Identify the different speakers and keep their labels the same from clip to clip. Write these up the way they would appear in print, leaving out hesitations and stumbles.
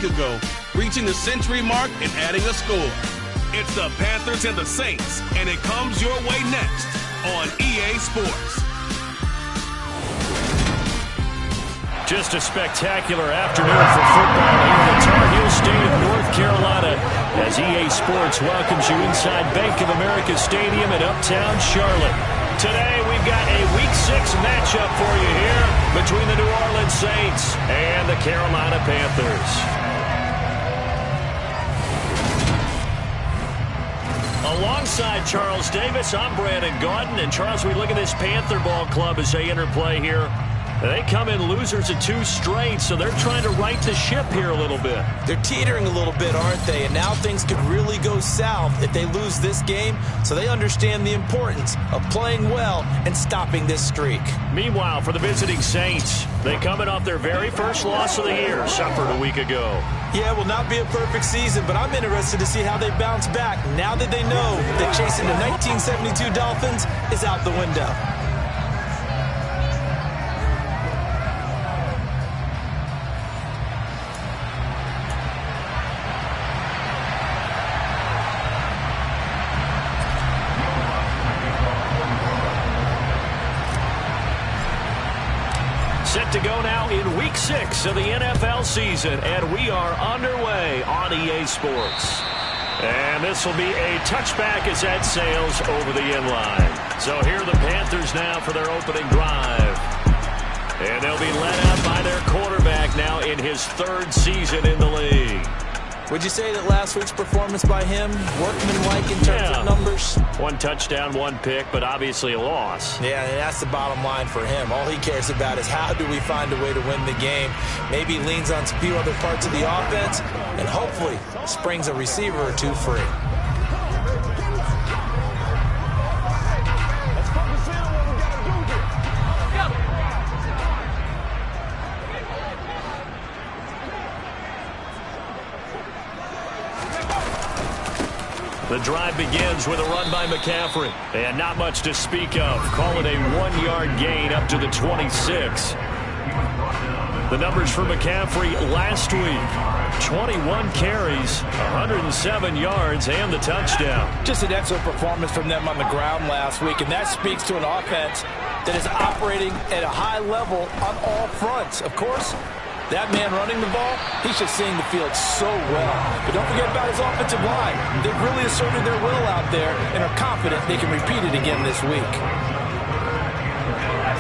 Speaker 1: week ago, reaching the century mark and adding a score. It's the Panthers and the Saints, and it comes your way next on EA Sports.
Speaker 2: Just a spectacular afternoon for football here at Tar Heel Stadium, North Carolina, as EA Sports welcomes you inside Bank of America Stadium in Uptown Charlotte. Today we've got a Week 6 matchup for you here between the New Orleans Saints and the Carolina Panthers. Alongside Charles Davis, I'm Brandon Gaudin. And Charles, we look at this Panther ball club as they enter play here. They come in losers of 2 straight, so they're trying to right the ship here a little bit.
Speaker 3: They're teetering a little bit, aren't they? And now things could really go south if they lose this game, so they understand the importance of playing well and stopping this streak.
Speaker 2: Meanwhile, for the visiting Saints, they coming off their very first loss of the year, suffered a week ago.
Speaker 3: Yeah, it will not be a perfect season, but I'm interested to see how they bounce back now that they know that chasing the 1972 Dolphins is out the window.
Speaker 2: Set to go now in Week 6 of the NFL season, and we are underway on EA Sports. And this will be a touchback as that sails over the end line. So here are the Panthers now for their opening drive. And they'll be led out by their quarterback now in his 3rd season in the league.
Speaker 3: Would you say that last week's performance by him, workmanlike in terms of numbers?
Speaker 2: 1 touchdown, 1 pick, but obviously a loss.
Speaker 3: Yeah, and that's the bottom line for him. All he cares about is how do we find a way to win the game. Maybe he leans on a few other parts of the offense, and hopefully springs a receiver or 2 free.
Speaker 2: The drive begins with a run by McCaffrey. And not much to speak of. Call it a 1-yard gain up to the 26. The numbers for McCaffrey last week. 21 carries, 107 yards, and the touchdown.
Speaker 3: Just an excellent performance from them on the ground last week, and that speaks to an offense that is operating at a high level on all fronts. Of course, that man running the ball, he's just seeing the field so well. But don't forget about his offensive line. They've really asserted their will out there and are confident they can repeat it again this week.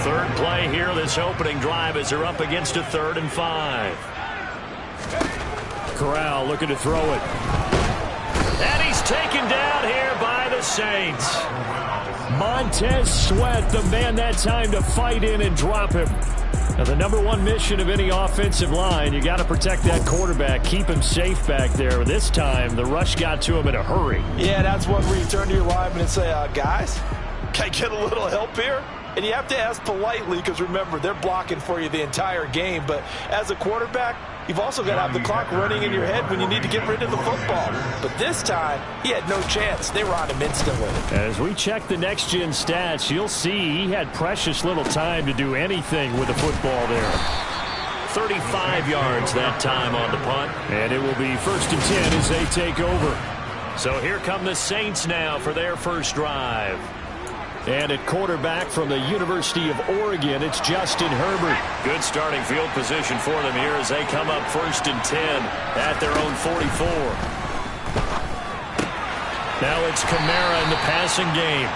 Speaker 2: 3rd play here, this opening drive, as they're up against a 3rd and 5. Corral looking to throw it. And he's taken down here by the Saints. Montez Sweat, the man that time to fight in and drop him. Now, the number 1 mission of any offensive line, you got to protect that quarterback, keep him safe back there. This time, the rush got to him in a hurry.
Speaker 3: Yeah, that's one where you turn to your lineman and say, guys, can I get a little help here? And you have to ask politely because, remember, they're blocking for you the entire game. But as a quarterback, you've also got to have the clock running in your head when you need to get rid of the football. But this time, he had no chance. They were on him instantly.
Speaker 2: As we check the next-gen stats, you'll see he had precious little time to do anything with the football there. 35 yards that time on the punt. And it will be 1st and 10 as they take over. So here come the Saints now for their first drive. And at quarterback from the University of Oregon, it's Justin Herbert. Good starting field position for them here as they come up 1st and 10 at their own 44. Now it's Kamara in the passing game.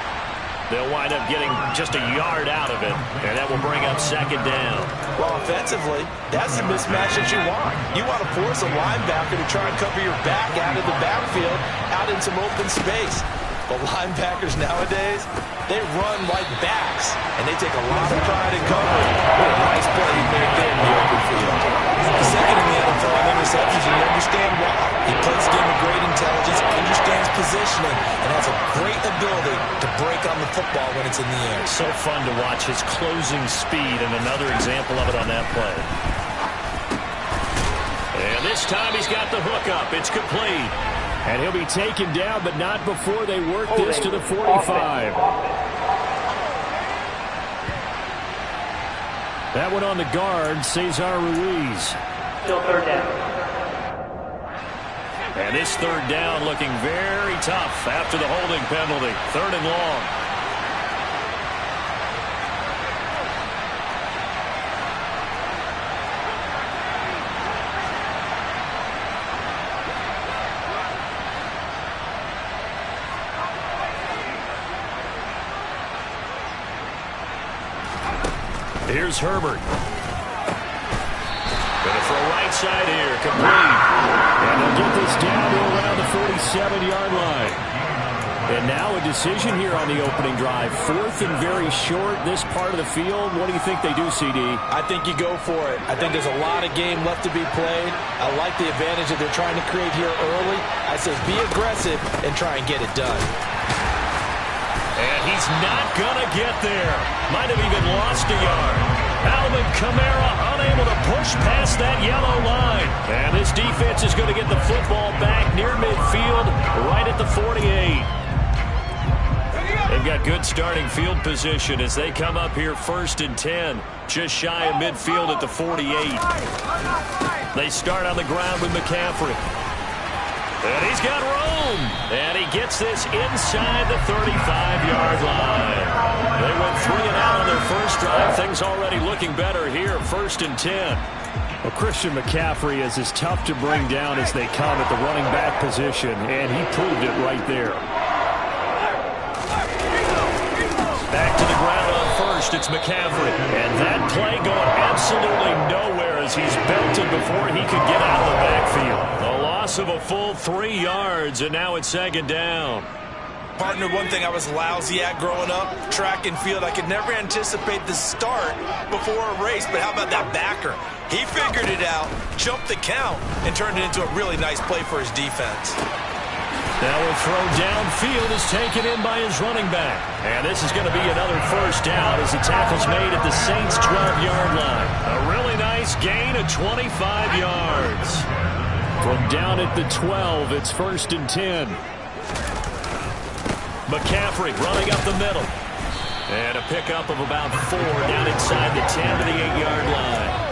Speaker 2: They'll wind up getting just a yard out of it, and that will bring up 2nd down.
Speaker 3: Well, offensively, that's the mismatch that you want. You want to force a linebacker to try and cover your back out of the backfield, out in some open space. But linebackers nowadays, they run like backs, and they take a lot of pride in covering. What a nice play he made there in the open field. He's 2nd in the NFL in interceptions, and you understand why. He plays the game with great intelligence, understands positioning, and has a great ability to break on the football when it's in the air.
Speaker 2: So fun to watch his closing speed, and another example of it on that play. And this time he's got the hook up. It's complete. And he'll be taken down, but not before they work this to the 45. That one on the guard, Cesar Ruiz.
Speaker 4: Still 3rd down.
Speaker 2: And this third down looking very tough after the holding penalty. 3rd and long. Here's Herbert. Going to throw right side here, complete. And they'll get this down to around the 47-yard line. And now a decision here on the opening drive. 4th and very short, this part of the field. What do you think they do, CD?
Speaker 3: I think you go for it. I think there's a lot of game left to be played. I like the advantage that they're trying to create here early. I say be aggressive and try and get it done.
Speaker 2: And he's not going to get there. Might have even lost a yard. Alvin Kamara unable to push past that yellow line. And this defense is going to get the football back near midfield, right at the 48. They've got good starting field position as they come up here 1st and 10. Just shy of midfield at the 48. They start on the ground with McCaffrey. And he's got room. And he gets this inside the 35-yard line. They went 3 and out on their first drive. Things already looking better here, 1st and 10.
Speaker 4: Well, Christian McCaffrey is as tough to bring down as they come at the running back position, and he proved it right there.
Speaker 2: Back to the ground on 1st, it's McCaffrey. And that play going absolutely nowhere as he's belted before he could get out of the backfield. A loss of a full 3 yards, and now it's 2nd down.
Speaker 3: Partner, one thing I was lousy at growing up, track and field. I could never anticipate the start before a race, but how about that backer? He figured it out, jumped the count, and turned it into a really nice play for his defense.
Speaker 2: Now a throw downfield is taken in by his running back. And this is going to be another 1st down as the tackle's made at the Saints' 12-yard line. A really nice gain of 25 yards.
Speaker 4: From down at the 12, it's 1st and 10.
Speaker 2: McCaffrey running up the middle. And a pickup of about 4 down inside the 10 to the 8-yard line.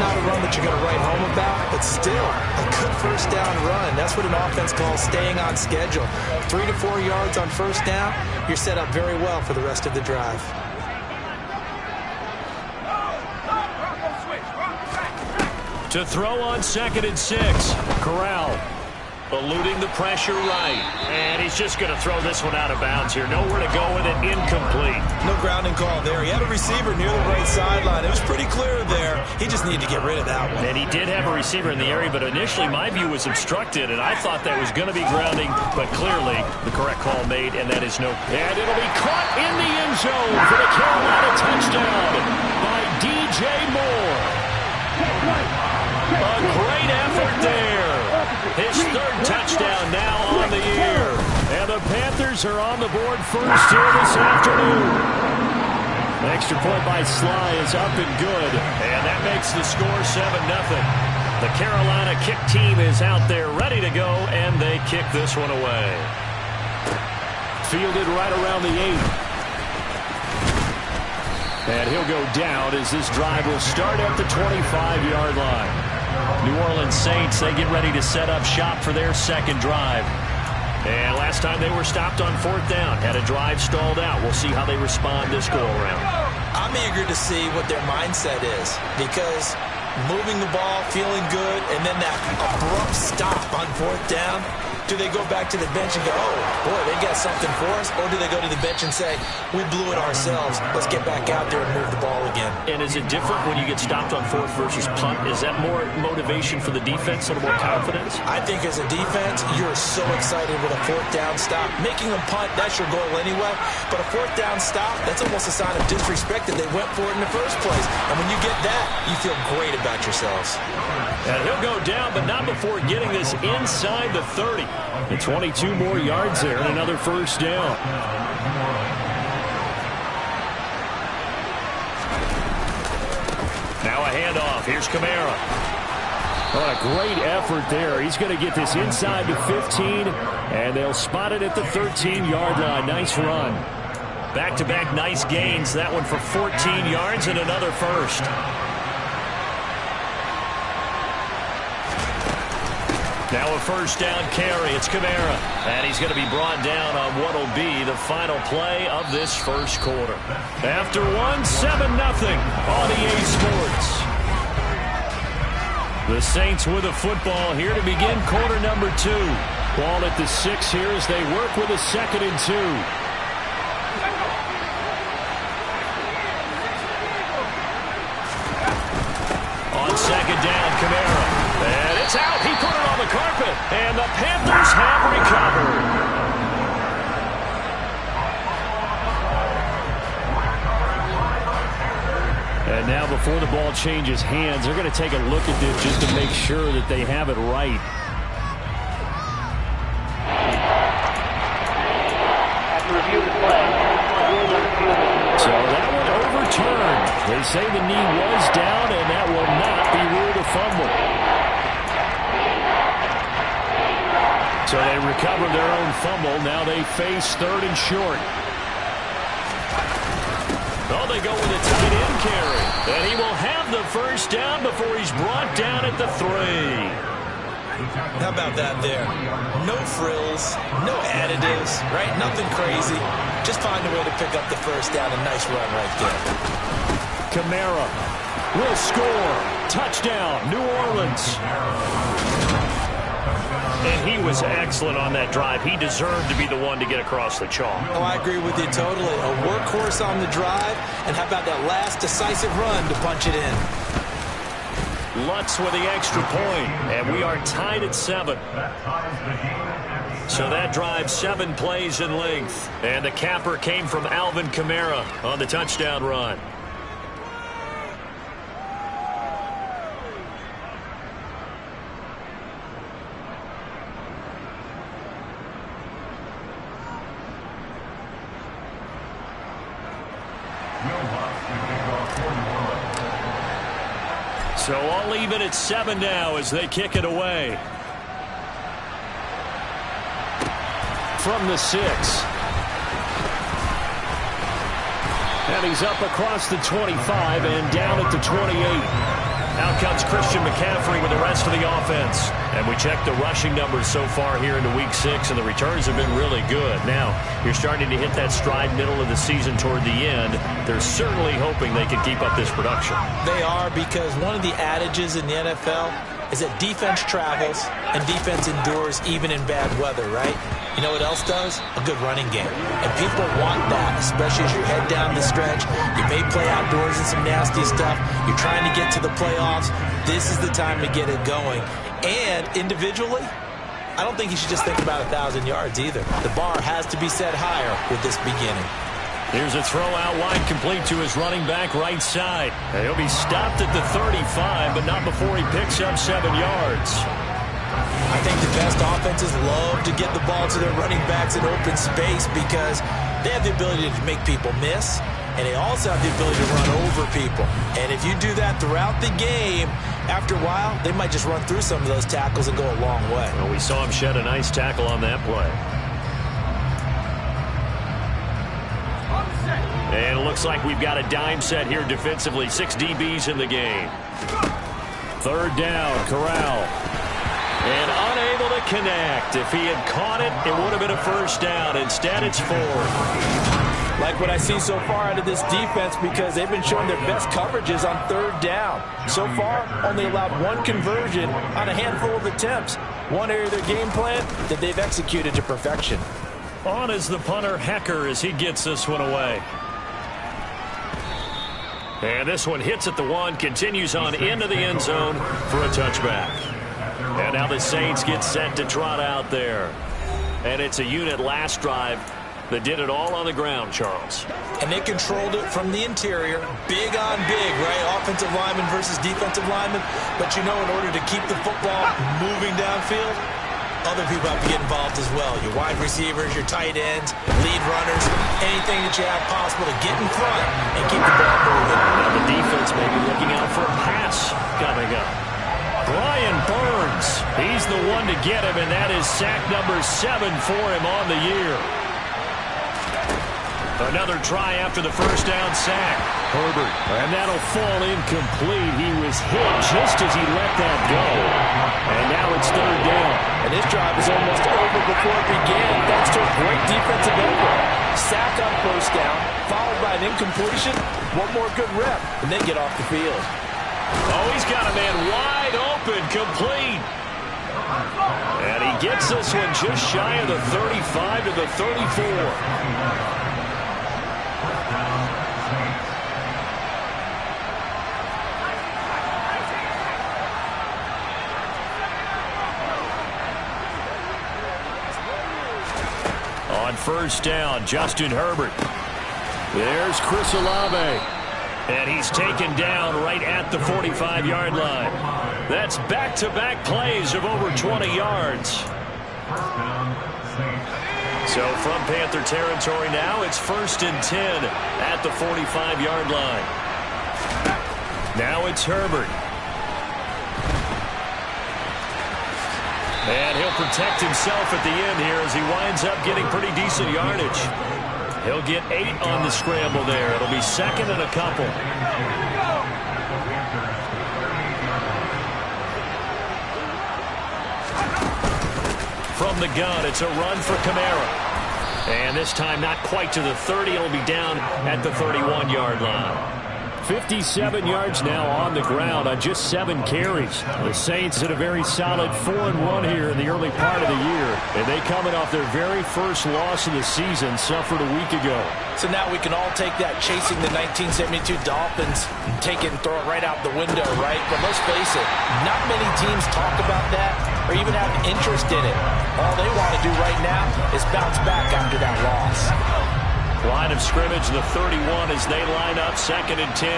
Speaker 3: Not a run that you're going to write home about, but still a good 1st down run. That's what an offense calls staying on schedule. 3 to 4 yards on 1st down, you're set up very well for the rest of the drive.
Speaker 2: To throw on 2nd and 6. Corral eluding the pressure right. And he's just going to throw this one out of bounds here. Nowhere to go with it. Incomplete.
Speaker 3: No grounding call there. He had a receiver near the right sideline. It was pretty clear there. He just needed to get rid of that one.
Speaker 2: And he did have a receiver in the area, but initially my view was obstructed, and I thought that was going to be grounding, but clearly the correct call made, and that is no. And it'll be caught in the end zone for the Carolina touchdown by DJ Moore. A great effort there. His 3rd touchdown now on the year. And the Panthers are on the board first here this afternoon.
Speaker 4: An extra point by Sly is up and good.
Speaker 2: And that makes the score 7-0. The Carolina kick team is out there ready to go, and they kick this one away.
Speaker 4: Fielded right around the 8. And he'll go down as this drive will start at the 25-yard line.
Speaker 2: New Orleans Saints, they get ready to set up shop for their 2nd drive. And last time they were stopped on 4th down, had a drive stalled out. We'll see how they respond this go-around.
Speaker 3: I'm eager to see what their mindset is, because moving the ball, feeling good, and then that abrupt stop on 4th down, do they go back to the bench and go, oh, boy, they got something for us? Or do they go to the bench and say, we blew it ourselves, let's get back out there and move the ball again?
Speaker 2: And is it different when you get stopped on 4th versus punt? Is that more motivation for the defense, a little more confidence?
Speaker 3: I think as a defense, you're so excited with a 4th down stop. Making them punt, that's your goal anyway. But a 4th down stop, that's almost a sign of disrespect that they went for it in the first place. And when you get that, you feel great about yourselves.
Speaker 2: And he'll go down, but not before getting this inside the 30.
Speaker 4: And 22 more yards there and another 1st down.
Speaker 2: Now a handoff. Here's Kamara.
Speaker 4: What a great effort there. He's going to get this inside the 15, and they'll spot it at the 13-yard line. Nice run.
Speaker 2: Back-to-back nice gains. That one for 14 yards and another 1st. Now a first down carry. It's Kamara. And he's going to be brought down on what will be the final play of this first quarter. After 7-0 on EA Sports. The Saints with a football here to begin quarter number 2. Ball at the 6 here as they work with a 2nd and 2. On 2nd down, Kamara. And it's out. He put it on the carpet. And the Panthers have recovered. And now before the ball changes hands, they're going to take a look at this just to make sure that they have it right. So that one overturned. They say the knee was down, and that will not be ruled a fumble. So they recover their own fumble. Now they face 3rd and short. Oh, they go with a tight end carry. And he will have the first down before he's brought down at the 3.
Speaker 3: How about that there? No frills, no additives, right? Nothing crazy. Just find a way to pick up the first down. A nice run right there.
Speaker 2: Kamara will score. Touchdown, New Orleans. And he was excellent on that drive. He deserved to be the one to get across the chalk.
Speaker 3: Oh, I agree with you totally. A workhorse on the drive. And how about that last decisive run to punch it in?
Speaker 2: Lutz with the extra point, and we are tied at 7. So that drive 7 plays in length. And the capper came from Alvin Kamara on the touchdown run. So I'll leave it at 7 now as they kick it away. From the 6. And he's up across the 25 and down at the 28. Out comes Christian McCaffrey with the rest of the offense. And we checked the rushing numbers so far here into Week 6, and the returns have been really good. Now, you're starting to hit that stride middle of the season toward the end. They're certainly hoping they can keep up this production.
Speaker 3: They are, because one of the adages in the NFL is that defense travels and defense endures even in bad weather, right? You know what else does? A good running game. And people want that, especially as you head down the stretch. You may play outdoors in some nasty stuff. You're trying to get to the playoffs. This is the time to get it going. And individually, I don't think you should just think about 1,000 yards either. The bar has to be set higher with this beginning.
Speaker 2: Here's a throw out wide complete to his running back right side. And he'll be stopped at the 35, but not before he picks up 7 yards.
Speaker 3: I think the best offenses love to get the ball to their running backs in open space because they have the ability to make people miss, and they also have the ability to run over people. And if you do that throughout the game, after a while, they might just run through some of those tackles and go a long way.
Speaker 2: Well, we saw him shed a nice tackle on that play. And it looks like we've got a dime set here defensively. 6 DBs in the game. 3rd down, Corral. And unable to connect. If he had caught it, it would have been a first down. Instead, it's 4.
Speaker 3: Like what I see so far out of this defense because they've been showing their best coverages on 3rd down. So far, only allowed 1 conversion on a handful of attempts. One area of their game plan that they've executed to perfection.
Speaker 2: On is the punter, Hecker, as he gets this one away. And this one hits at the 1, continues on into the end zone for a touchback. And now the Saints get set to trot out there. And it's a unit last drive that did it all on the ground, Charles.
Speaker 3: And they controlled it from the interior. Big on big, right? Offensive lineman versus defensive lineman. But you know, in order to keep the football moving downfield, other people have to get involved as well. Your wide receivers, your tight ends, lead runners, anything that you have possible to get in front and keep the ball moving.
Speaker 2: Now the defense may be looking out for a pass coming up. Brian Burns, he's the one to get him, and that is sack number 7 for him on the year. Another try after the first down sack. Herbert, and that'll fall incomplete. He was hit just as he let that go. And now it's 3rd down.
Speaker 3: And his drive is almost over before it began, thanks to a great defensive effort. Sack on first down, followed by an incompletion. One more good rep, and they get off the field.
Speaker 2: Oh, he's got a man wide open, complete. And he gets this one just shy of the 35 to the 34. On first down, Justin Herbert. There's Chris Olave. And he's taken down right at the 45-yard line. That's back-to-back plays of over 20 yards. So from Panther territory now, it's 1st and 10 at the 45-yard line. Now it's Herbert. And he'll protect himself at the end here as he winds up getting pretty decent yardage. He'll get 8 on the scramble there. It'll be 2nd and a couple. From the gun, it's a run for Kamara. And this time not quite to the 30. It'll be down at the 31-yard line. 57 yards now on the ground on just 7 carries. The Saints had a very solid 4-1 here in the early part of the year. And they coming off their very first loss of the season, suffered a week ago.
Speaker 3: So now we can all take that chasing the 1972 Dolphins, take it and throw it right out the window, right? But let's face it, not many teams talk about that or even have interest in it. All they want to do right now is bounce back after that loss.
Speaker 2: Line of scrimmage, the 31 as they line up 2nd and 10.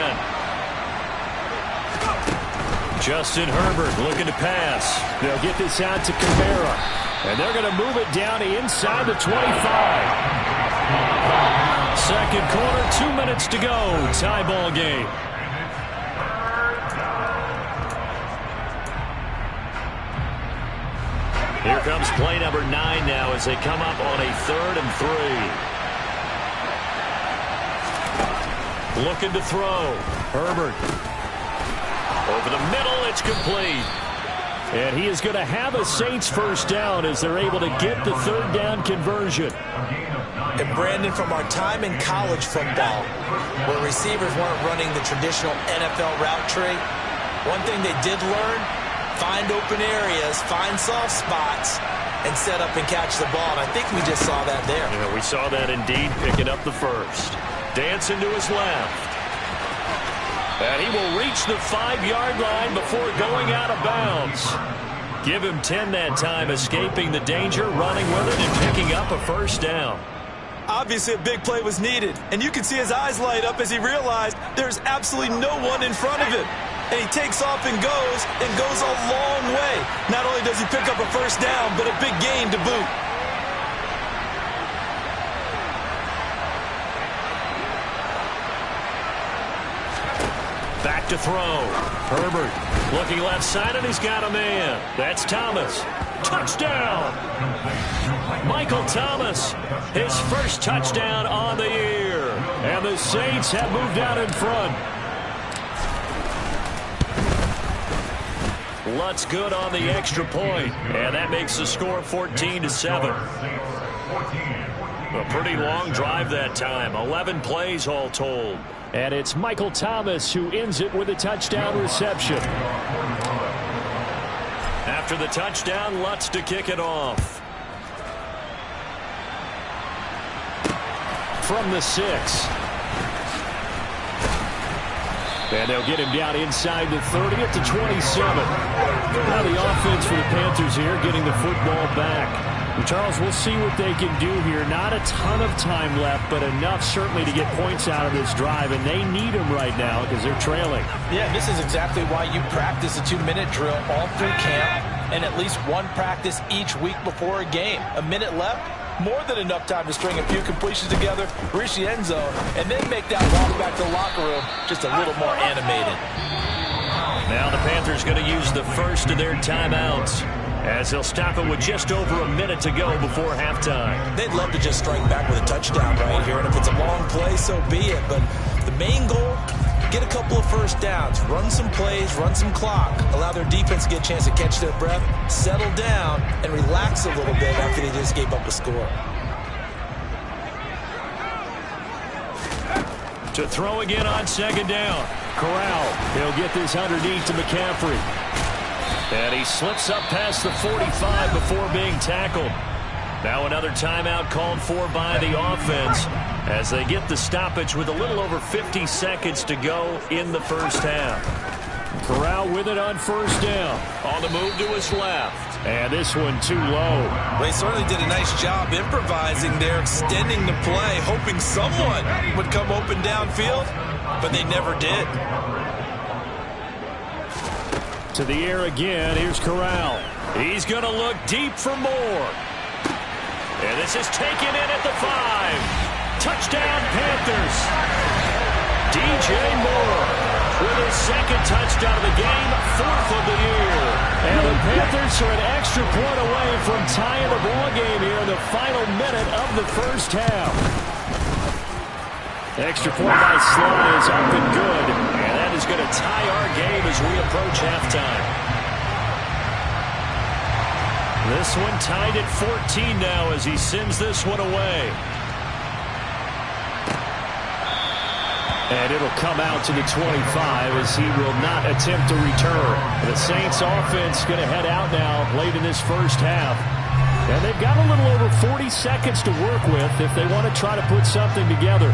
Speaker 2: Justin Herbert looking to pass.
Speaker 4: They'll get this out to Kamara. And they're going to move it down inside the 25.
Speaker 2: Second quarter, 2 minutes to go. Tie ball game. Here comes play number 9 now as they come up on a 3rd and 3. Looking to throw. Herbert. Over the middle, it's complete.
Speaker 4: And he is going to have a Saints first down as they're able to get the 3rd down conversion.
Speaker 3: And Brandon, from our time in college football, where receivers weren't running the traditional NFL route tree, one thing they did learn, find open areas, find soft spots, and set up and catch the ball. And I think we just saw that there.
Speaker 2: Yeah, we saw that indeed, picking up the first. Dancing to his left. And he will reach the 5-yard line before going out of bounds. Give him 10 that time, escaping the danger, running with it, and picking up a first down.
Speaker 5: Obviously, a big play was needed, and you can see his eyes light up as he realized there's absolutely no one in front of him. And he takes off and goes a long way. Not only does he pick up a first down, but a big gain to boot.
Speaker 2: Back to throw. Herbert looking left side, and he's got a man. That's Thomas. Touchdown! Michael Thomas, his first touchdown on the year. And the Saints have moved out in front. Lutz good on the extra point, and that makes the score 14-7. A pretty long drive that time. 11 plays all told.
Speaker 4: And it's Michael Thomas who ends it with a touchdown reception.
Speaker 2: After the touchdown, Lutz to kick it off.
Speaker 4: From the 6. And they'll get him down inside the 30 at the 27. Now the offense for the Panthers here getting the football back. And Charles, we'll see what they can do here. Not a ton of time left, but enough certainly to get points out of this drive, and they need them right now because they're trailing.
Speaker 3: Yeah, this is exactly why you practice a 2-minute drill all through camp and at least one practice each week before a game. A minute left, more than enough time to string a few completions together, reach the end zone, and then make that walk back to the locker room just a little more animated.
Speaker 2: Now the Panthers going to use the first of their timeouts, as they'll stop it with just over a minute to go before halftime.
Speaker 3: They'd love to just strike back with a touchdown right here, and if it's a long play, so be it. But the main goal, get a couple of first downs, run some plays, run some clock, allow their defense to get a chance to catch their breath, settle down, and relax a little bit after they just gave up a score.
Speaker 2: To throw again on second down. Corral, he'll get this underneath to McCaffrey. And he slips up past the 45 before being tackled. Now another timeout called for by the offense as they get the stoppage with a little over 50 seconds to go in the first half. Corral with it on first down. On the move to his left. And this one too low.
Speaker 3: They certainly did a nice job improvising there, extending the play, hoping someone would come open downfield, but they never did.
Speaker 2: To the air again. Here's Corral. He's going to look deep for more. And this is taken in at the 5. Touchdown, Panthers. DJ Moore with his second touchdown of the game, 4th of the year. And the Panthers are an extra point away from tying the ball game here in the final minute of the first half. Extra point by Sly is up and good. And that is going to tie our game as we approach halftime. This one tied at 14 now as he sends this one away. And it'll come out to the 25 as he will not attempt to return. The Saints offense going to head out now late in this first half. And they've got a little over 40 seconds to work with if they want to try to put something together.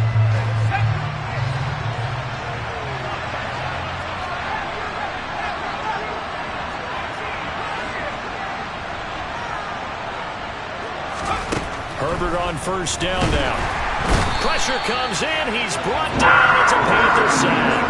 Speaker 2: Herbert on first down now. Pressure comes in. He's brought down. It's a Panther sack.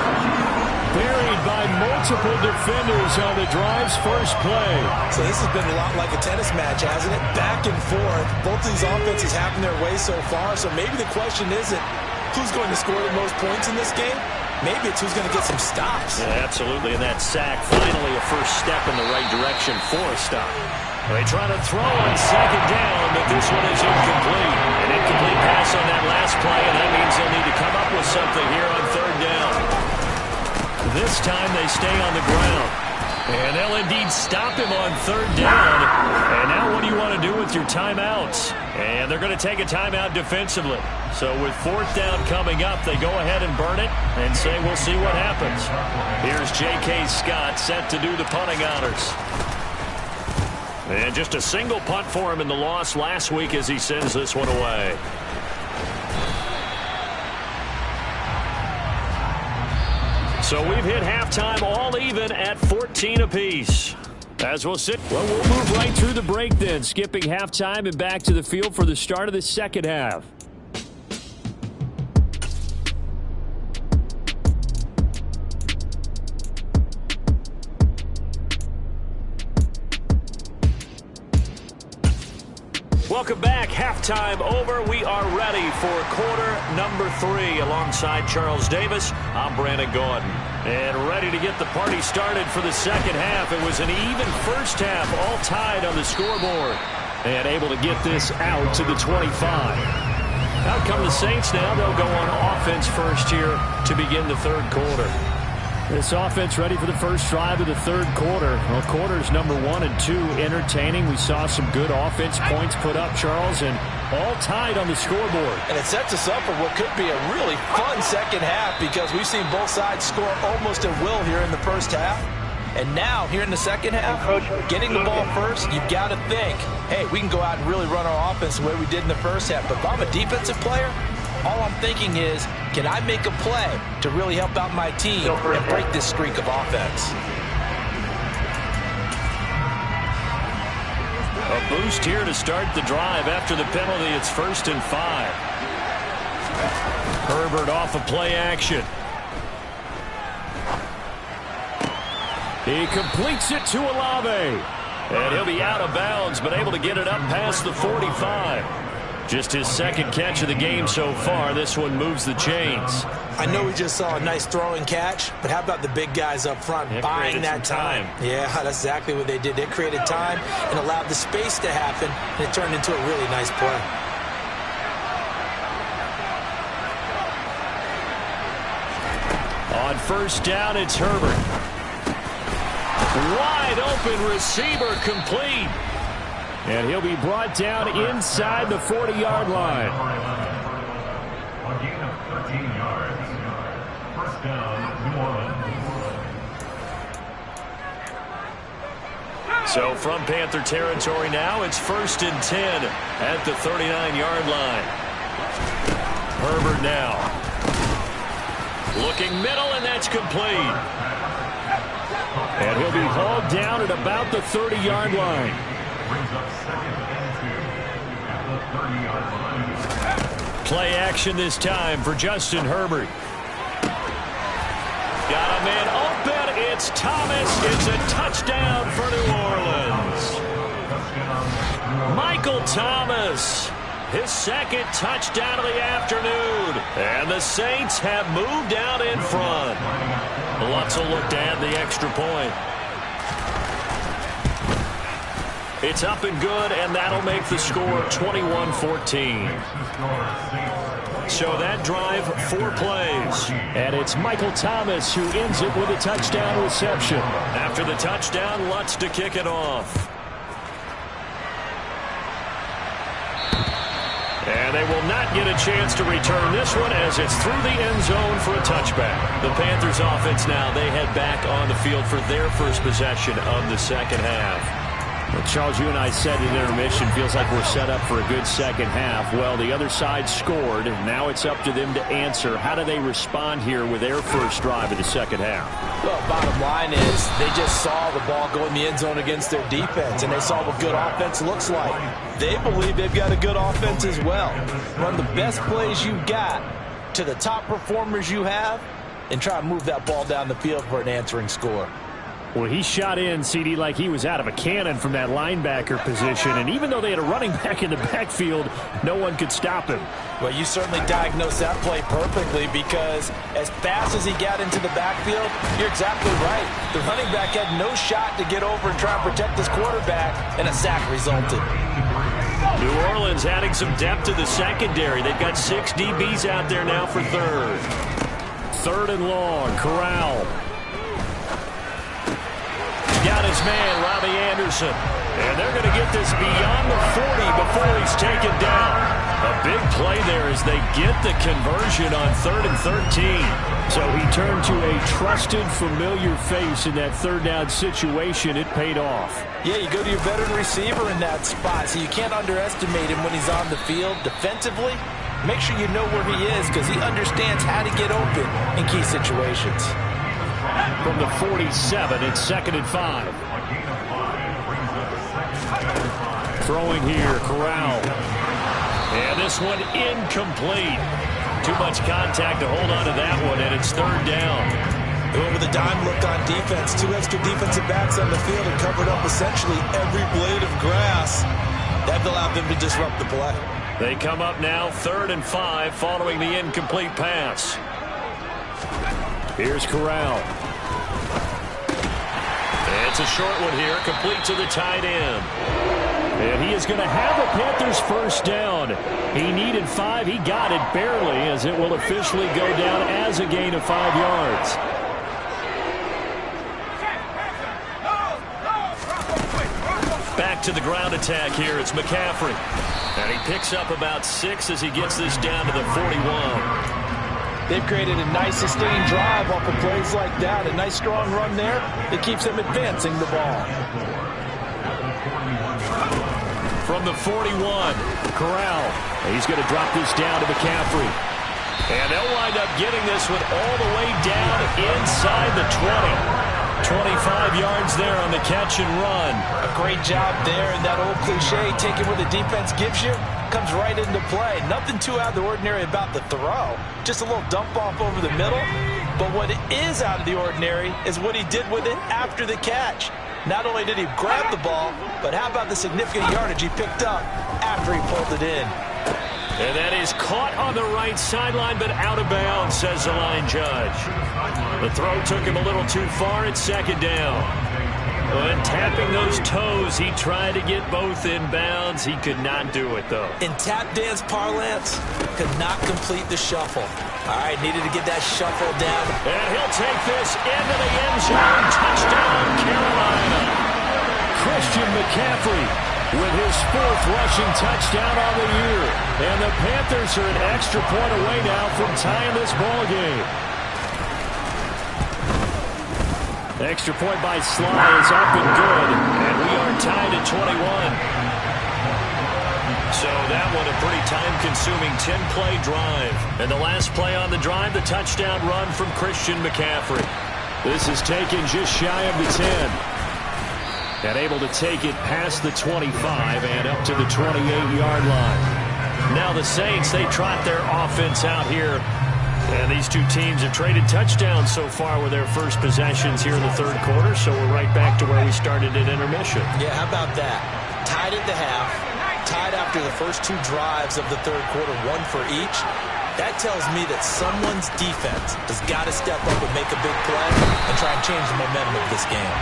Speaker 2: Buried by multiple defenders on the drive's first play.
Speaker 3: So this has been a lot like a tennis match, hasn't it? Back and forth. Both these offenses having their way so far. So maybe the question isn't who's going to score the most points in this game. Maybe it's who's going to get some stops.
Speaker 2: Yeah, absolutely. And that sack, finally a first step in the right direction for a stop. They try to throw on second down, but this one is incomplete. An incomplete pass on that last play, and that means they'll need to come up with something here on third down. This time they stay on the ground. And they'll indeed stop him on third down. And now what do you want to do with your timeouts? And they're going to take a timeout defensively. So with fourth down coming up, they go ahead and burn it and say we'll see what happens. Here's J.K. Scott set to do the punting honors. And just a single punt for him in the loss last week as he sends this one away. So we've hit halftime all even at 14 apiece. As we'll move right through the break then, skipping halftime and back to the field for the start of the second half. Welcome back. Halftime over. We are ready for quarter number 3. Alongside Charles Davis, I'm Brandon Gaudin. And ready to get the party started for the second half. It was an even first half, all tied on the scoreboard. And able to get this out to the 25. Out come the Saints now. They'll go on offense first here to begin the third quarter. This offense ready for the first drive of the third quarter. Well, quarters number 1 and 2 entertaining. We saw some good offense points put up, Charles, and all tied on the scoreboard.
Speaker 3: And it sets us up for what could be a really fun second half because we've seen both sides score almost at will here in the first half. And now, here in the second half, getting the ball first, you've got to think, hey, we can go out and really run our offense the way we did in the first half. But if I'm a defensive player, all I'm thinking is, can I make a play to really help out my team and break this streak of offense?
Speaker 2: A boost here to start the drive after the penalty. It's 1st and 5. Herbert off of play action. He completes it to Olave. And he'll be out of bounds, but able to get it up past the 45. Just his second catch of the game so far. This one moves the chains.
Speaker 3: I know we just saw a nice throw and catch, but how about the big guys up front buying that time? Yeah, that's exactly what they did. They created time and allowed the space to happen, and it turned into a really nice play.
Speaker 2: On first down, it's Herbert. Wide open receiver, complete. And he'll be brought down inside the 40-yard line.
Speaker 6: A gain of 13 yards. First down, New Orleans.
Speaker 2: So from Panther territory now, it's 1st and 10 at the 39-yard line. Herbert now. Looking middle, and that's complete. And he'll be hauled down at about the 30-yard line.
Speaker 6: Brings up 2nd and 2 at the 30-yard line.
Speaker 2: Play action this time for Justin Herbert. Got a man open. It's Thomas. It's a touchdown for New Orleans. Michael Thomas. His second touchdown of the afternoon. And the Saints have moved out in front. Lutz will look to add the extra point. It's up and good, and that'll make the score 21-14. So that drive, 4 plays. And it's Michael Thomas who ends it with a touchdown reception. After the touchdown, Lutz to kick it off. And they will not get a chance to return this one as it's through the end zone for a touchback. The Panthers offense now, they head back on the field for their first possession of the second half. Well, Charles, you and I said in intermission, feels like we're set up for a good second half. Well, the other side scored. Now it's up to them to answer. How do they respond here with their first drive of the second half?
Speaker 3: Well, bottom line is they just saw the ball go in the end zone against their defense, and they saw what good offense looks like. They believe they've got a good offense as well. Run the best plays you got to the top performers you have and try to move that ball down the field for an answering score.
Speaker 2: Well, he shot in, CD, like he was out of a cannon from that linebacker position. And even though they had a running back in the backfield, no one could stop him.
Speaker 3: Well, you certainly diagnosed that play perfectly because as fast as he got into the backfield, you're exactly right. The running back had no shot to get over and try and protect his quarterback, and a sack resulted.
Speaker 2: New Orleans adding some depth to the secondary. They've got 6 DBs out there now for third. 3rd and long, Corral. Got his man, Robbie Anderson. And they're going to get this beyond the 40 before he's taken down. A big play there as they get the conversion on 3rd and 13. So he turned to a trusted, familiar face in that 3rd down situation. It paid off.
Speaker 3: Yeah, you go to your veteran receiver in that spot, so you can't underestimate him when he's on the field. Defensively, make sure you know where he is because he understands how to get open in key situations.
Speaker 2: From the 47, it's 2nd and 5. Throwing here, Corral. And this one incomplete. Too much contact to hold on to that one, and it's 3rd down.
Speaker 3: They went with a dime look on defense. 2 extra defensive backs on the field and covered up essentially every blade of grass. That allowed them to disrupt the play.
Speaker 2: They come up now 3rd and 5 following the incomplete pass. Here's Corral. It's a short one here, complete to the tight end. And he is going to have the Panthers first down. He needed 5. He got it barely as it will officially go down as a gain of 5 yards. Back to the ground attack here. It's McCaffrey. And he picks up about 6 as he gets this down to the 41.
Speaker 3: They've created a nice sustained drive off of plays like that. A nice strong run there that keeps them advancing the ball.
Speaker 2: From the 41, Corral. He's going to drop this down to McCaffrey. And they'll wind up getting this one all the way down inside the 20. 25 yards there on the catch and run.
Speaker 3: A great job there, and that old cliche, taking what the defense gives you, comes right into play. Nothing too out of the ordinary about the throw. Just a little dump off over the middle. But what is out of the ordinary is what he did with it after the catch. Not only did he grab the ball, but how about the significant yardage he picked up after he pulled it in.
Speaker 2: And that is caught on the right sideline, but out of bounds, says the line judge. The throw took him a little too far. It's 2nd down. And tapping those toes, he tried to get both in bounds. He could not do it, though.
Speaker 3: In tap dance parlance, could not complete the shuffle. All right, needed to get that shuffle down.
Speaker 2: And he'll take this into the end zone. Touchdown, Carolina. Christian McCaffrey with his 4th rushing touchdown on the year. And the Panthers are an extra point away now from tying this ball game. Extra point by Sly is up and good. And we are tied at 21. So that one a pretty time-consuming 10-play drive. And the last play on the drive, the touchdown run from Christian McCaffrey. This is taken just shy of the 10. And able to take it past the 25 and up to the 28-yard line. Now the Saints, they trot their offense out here. And these two teams have traded touchdowns so far with their first possessions here in the 3rd quarter. So we're right back to where we started at intermission.
Speaker 3: Yeah, how about that? Tied at the half. Tied after the first 2 drives of the 3rd quarter, 1 for each. That tells me that someone's defense has got to step up and make a big play and try and change the momentum of this game.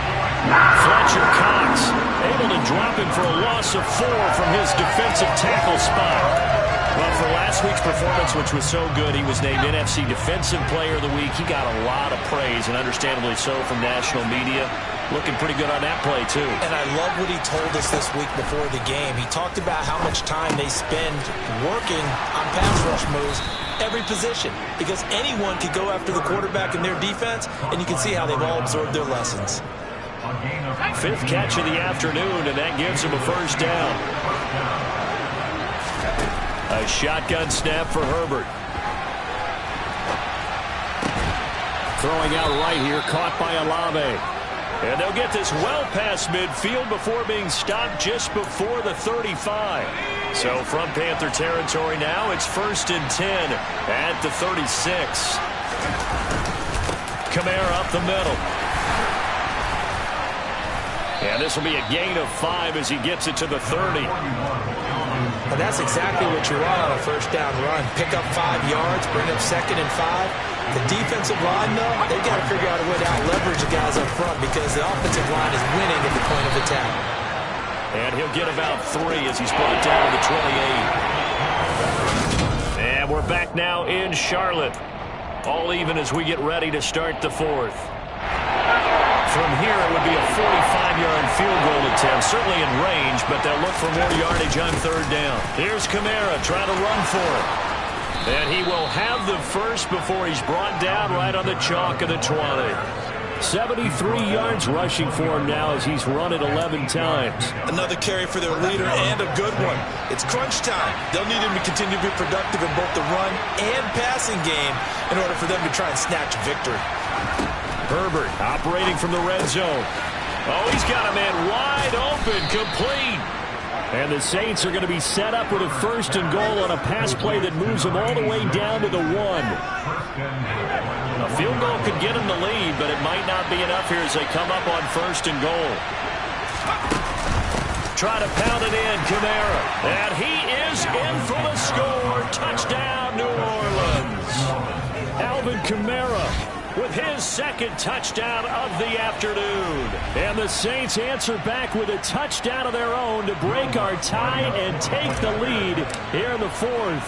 Speaker 2: Fletcher Cox able to drop him for a loss of 4 from his defensive tackle spot. Well, for last week's performance, which was so good, he was named NFC Defensive Player of the Week. He got a lot of praise, and understandably so, from national media. Looking pretty good on that play, too.
Speaker 3: And I love what he told us this week before the game. He talked about how much time they spend working on pass rush moves, every position, because anyone could go after the quarterback in their defense, and you can see how they've all absorbed their lessons.
Speaker 2: 5th catch of the afternoon, and that gives him a first down. A shotgun snap for Herbert. Throwing out right here, caught by Olave. And they'll get this well past midfield before being stopped just before the 35. So from Panther territory now, it's 1st and 10 at the 36. Kamara up the middle. And this will be a gain of 5 as he gets it to the 30.
Speaker 3: Well, that's exactly what you want on a first down run. Pick up 5 yards, bring up 2nd and 5. The defensive line, though, they've got to figure out a way to out-leverage the guys up front because the offensive line is winning at the point of attack.
Speaker 2: And he'll get about 3 as he's brought down to the 28. And we're back now in Charlotte. All even as we get ready to start the 4th. From here, it would be a 45-yard field goal attempt, certainly in range, but they'll look for more yardage on 3rd down. Here's Kamara trying to run for it. And he will have the first before he's brought down right on the chalk of the 20. 73 yards rushing for him now as he's run it 11 times.
Speaker 5: Another carry for their leader and a good one. It's crunch time. They'll need him to continue to be productive in both the run and passing game in order for them to try and snatch victory.
Speaker 2: Herbert operating from the red zone. Oh, he's got a man wide open, complete. And the Saints are going to be set up with a 1st and goal on a pass play that moves them all the way down to the 1. A field goal could get them the lead, but it might not be enough here as they come up on 1st and goal. Try to pound it in, Kamara. And he is in for the score. Touchdown, New Orleans. Alvin Kamara with his 2nd touchdown of the afternoon. And the Saints answer back with a touchdown of their own to break our tie and take the lead here in the 4th.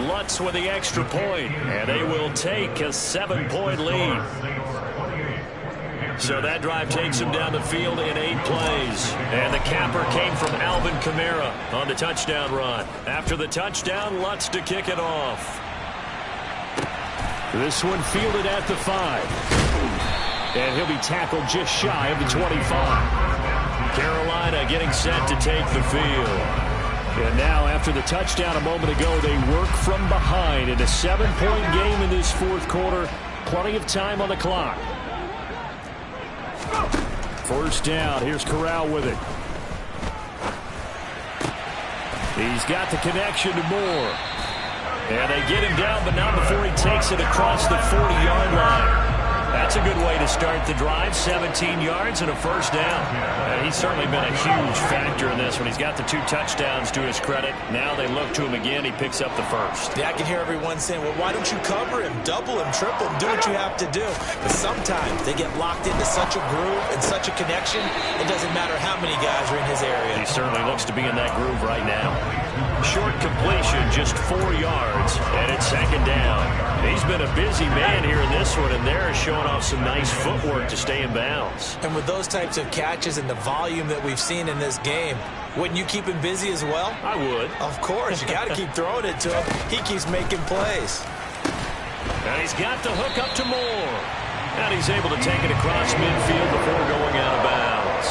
Speaker 2: Lutz with the extra point, and they will take a 7-point lead. So that drive takes him down the field in 8 plays. And the capper came from Alvin Kamara on the touchdown run. After the touchdown, Lutz to kick it off. This one fielded at the 5. And he'll be tackled just shy of the 25. Carolina getting set to take the field. And now, after the touchdown a moment ago, they work from behind in a 7-point game in this 4th quarter. Plenty of time on the clock. 1st down. Here's Corral with it. He's got the connection to Moore. And they get him down, but not before he takes it across the 40-yard line. That's a good way to start the drive. 17 yards and a first down. He's certainly been a huge factor in this one. He's got the 2 touchdowns to his credit. Now they look to him again. He picks up the first.
Speaker 3: Yeah, I can hear everyone saying, well, why don't you cover him, double him, triple him, do what you have to do. But sometimes they get locked into such a groove and such a connection, it doesn't matter how many guys are in his area.
Speaker 2: He certainly looks to be in that groove right now. Short completion, just 4 yards, and it's second down. He's been a busy man here in this one, and they're showing off some nice footwork to stay in bounds.
Speaker 3: And with those types of catches and the volume that we've seen in this game, wouldn't you keep him busy as well?
Speaker 2: I would.
Speaker 3: Of course. You got to keep throwing it to him. He keeps making plays.
Speaker 2: And he's got the hook up to Moore. And he's able to take it across midfield before going out of bounds.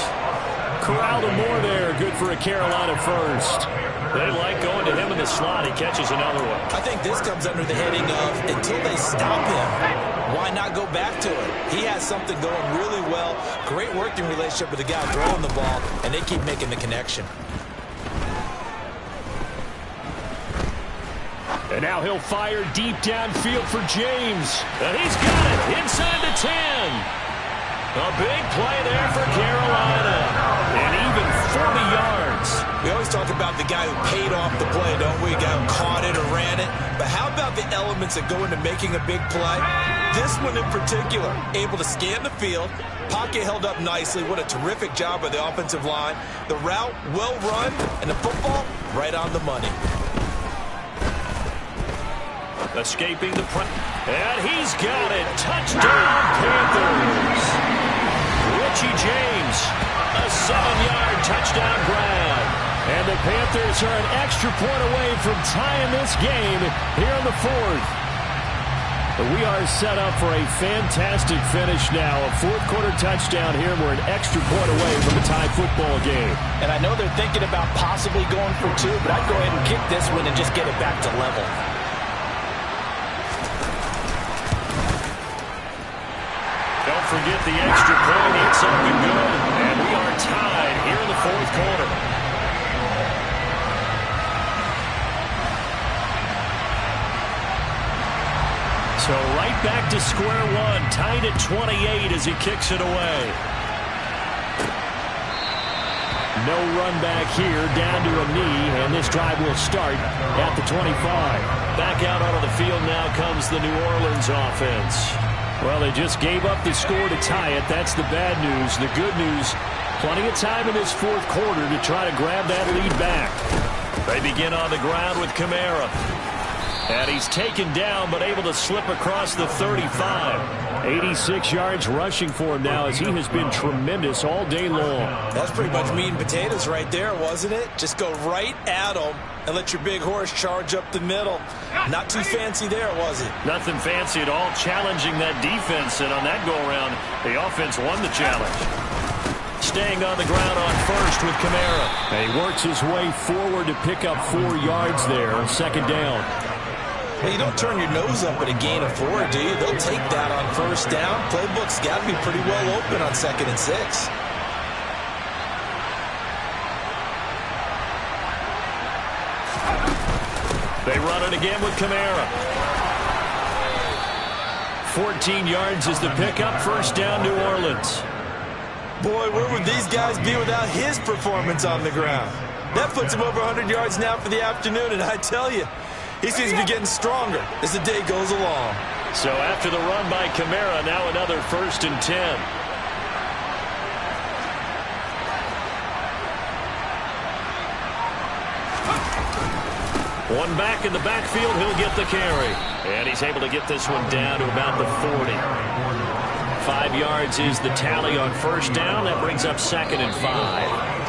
Speaker 2: Corral to Moore there. Good for a Carolina first. They like going to him in the slot. He catches another one.
Speaker 3: I think this comes under the heading of until they stop him, why not go back to it? He has something going really well. Great working relationship with the guy throwing the ball, and they keep making the connection.
Speaker 2: And now he'll fire deep downfield for James. And he's got it inside the 10. A big play there for Carolina. And even 40 yards.
Speaker 3: We always talk about the guy who paid off the play, don't we? The guy who caught it or ran it. But how about the elements that go into making a big play? This one in particular, able to scan the field. Pocket held up nicely. What a terrific job by the offensive line. The route, well run. And the football, right on the money.
Speaker 2: Escaping the press. And he's got it. Touchdown, Panthers. Richie James, a 7-yard touchdown grab. And the Panthers are an extra point away from tying this game here in the 4th. We are set up for a fantastic finish now. A 4th-quarter touchdown here. We're an extra point away from a tie football game.
Speaker 3: And I know they're thinking about possibly going for 2, but I'd go ahead and kick this one and just get it back to level.
Speaker 2: Don't forget the extra point. It's up and good. And we are tied here in the 4th quarter. So right back to square one. Tied at 28 as he kicks it away. No run back here. Down to a knee. And this drive will start at the 25. Back out onto the field now comes the New Orleans offense. Well, they just gave up the score to tie it. That's the bad news. The good news, plenty of time in this 4th quarter to try to grab that lead back. They begin on the ground with Kamara. And he's taken down, but able to slip across the 35. 86 yards rushing for him now as he has been tremendous all day long.
Speaker 3: That's pretty much meat and potatoes right there, wasn't it? Just go right at him and let your big horse charge up the middle. Not too fancy there, was it?
Speaker 2: Nothing fancy at all, challenging that defense. And on that go-around, the offense won the challenge. Staying on the ground on first with Kamara. And he works his way forward to pick up 4 yards there. Second down.
Speaker 3: Well, you don't turn your nose up at a gain of 4, do you? They'll take that on first down. Playbook's got to be pretty well open on 2nd and 6.
Speaker 2: They run it again with Kamara. 14 yards is the pickup. First down, New Orleans.
Speaker 3: Boy, where would these guys be without his performance on the ground? That puts him over 100 yards now for the afternoon, and I tell you, he seems to be getting stronger as the day goes along.
Speaker 2: So after the run by Kamara, now another 1st and 10. One back in the backfield, he'll get the carry. And he's able to get this one down to about the 40. 5 yards is the tally on first down. That brings up 2nd and 5.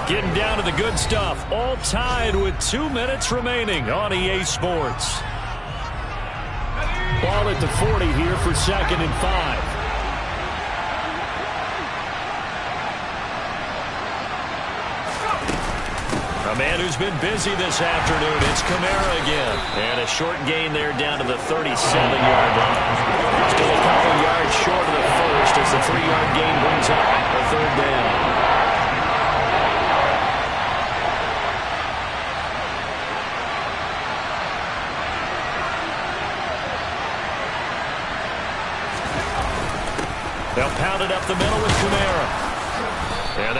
Speaker 2: Getting down to the good stuff. All tied with 2 minutes remaining on EA Sports. Ball at the 40 here for 2nd and 5. A man who's been busy this afternoon. It's Kamara again. And a short gain there down to the 37-yard line. Still a couple yards short of the first as the 3-yard gain brings up a 3rd down.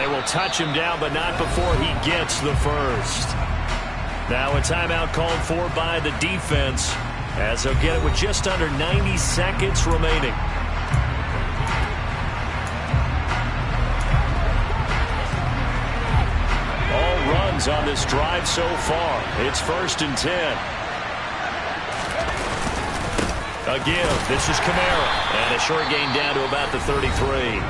Speaker 2: They will touch him down, but not before he gets the first. Now a timeout called for by the defense, as they'll get it with just under 90 seconds remaining. All runs on this drive so far. It's 1st and 10. A give. This is Kamara. And a short gain down to about the 33.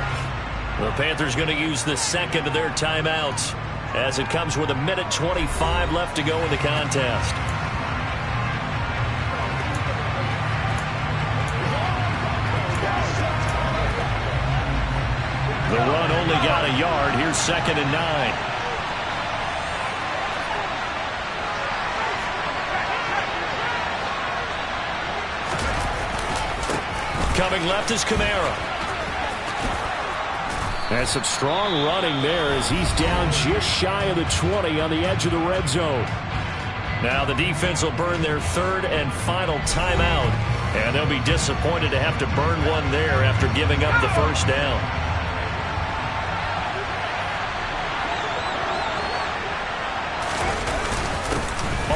Speaker 2: The Panthers going to use the second of their timeouts, as it comes with 1:25 left to go in the contest. The run only got a yard. Here's 2nd and 9. Coming left is Kamara. And some strong running there as he's down just shy of the 20 on the edge of the red zone. Now the defense will burn their 3rd and final timeout, and they'll be disappointed to have to burn one there after giving up the first down.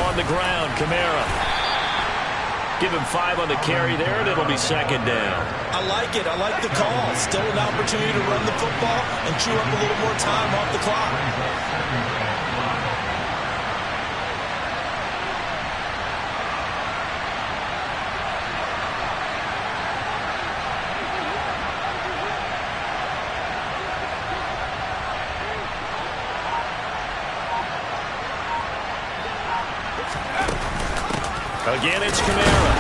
Speaker 2: On the ground, Kamara. Give him 5 on the carry there, and it'll be 2nd down.
Speaker 3: I like it. I like the call. Still an opportunity to run the football and chew up a little more time off the clock.
Speaker 2: Again, it's Kamara.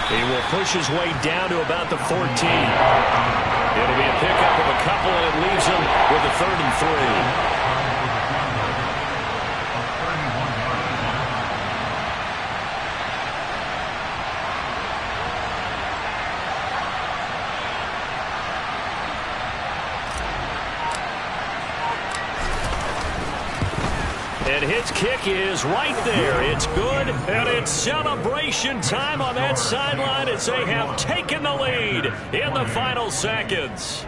Speaker 2: He will push his way down to about the 14. It'll be a pickup of a couple, and it leaves him with a 3rd and 3. And his kick is right there. It's good, and it's celebration time on that sideline as they have taken the lead in the final seconds.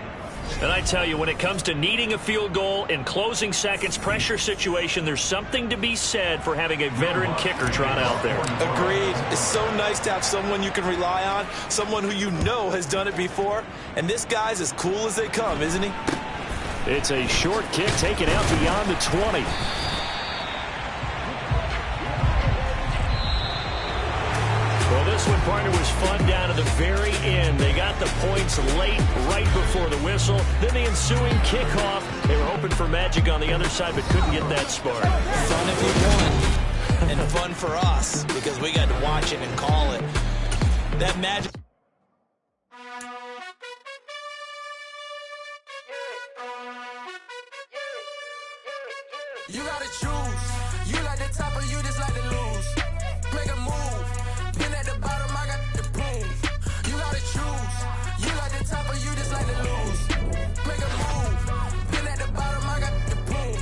Speaker 2: And I tell you, when it comes to needing a field goal in closing seconds, pressure situation, there's something to be said for having a veteran kicker trot out there.
Speaker 3: Agreed. It's so nice to have someone you can rely on, someone who you know has done it before. And this guy's as cool as they come, isn't he?
Speaker 2: It's a short kick taken out beyond the 20. This one, partner, was fun down to the very end. They got the points late, right before the whistle. Then the ensuing kickoff. They were hoping for magic on the other side, but couldn't get that spark.
Speaker 3: Fun if you won, and fun for us, because we got to watch it and call it. That magic.
Speaker 7: You gotta choose. You like the top or you just like to lose. Make a move. Been at the bottom, I got the boom. You gotta choose. You like the top or you just like to lose. Make a move. Been at the bottom, I got the boom.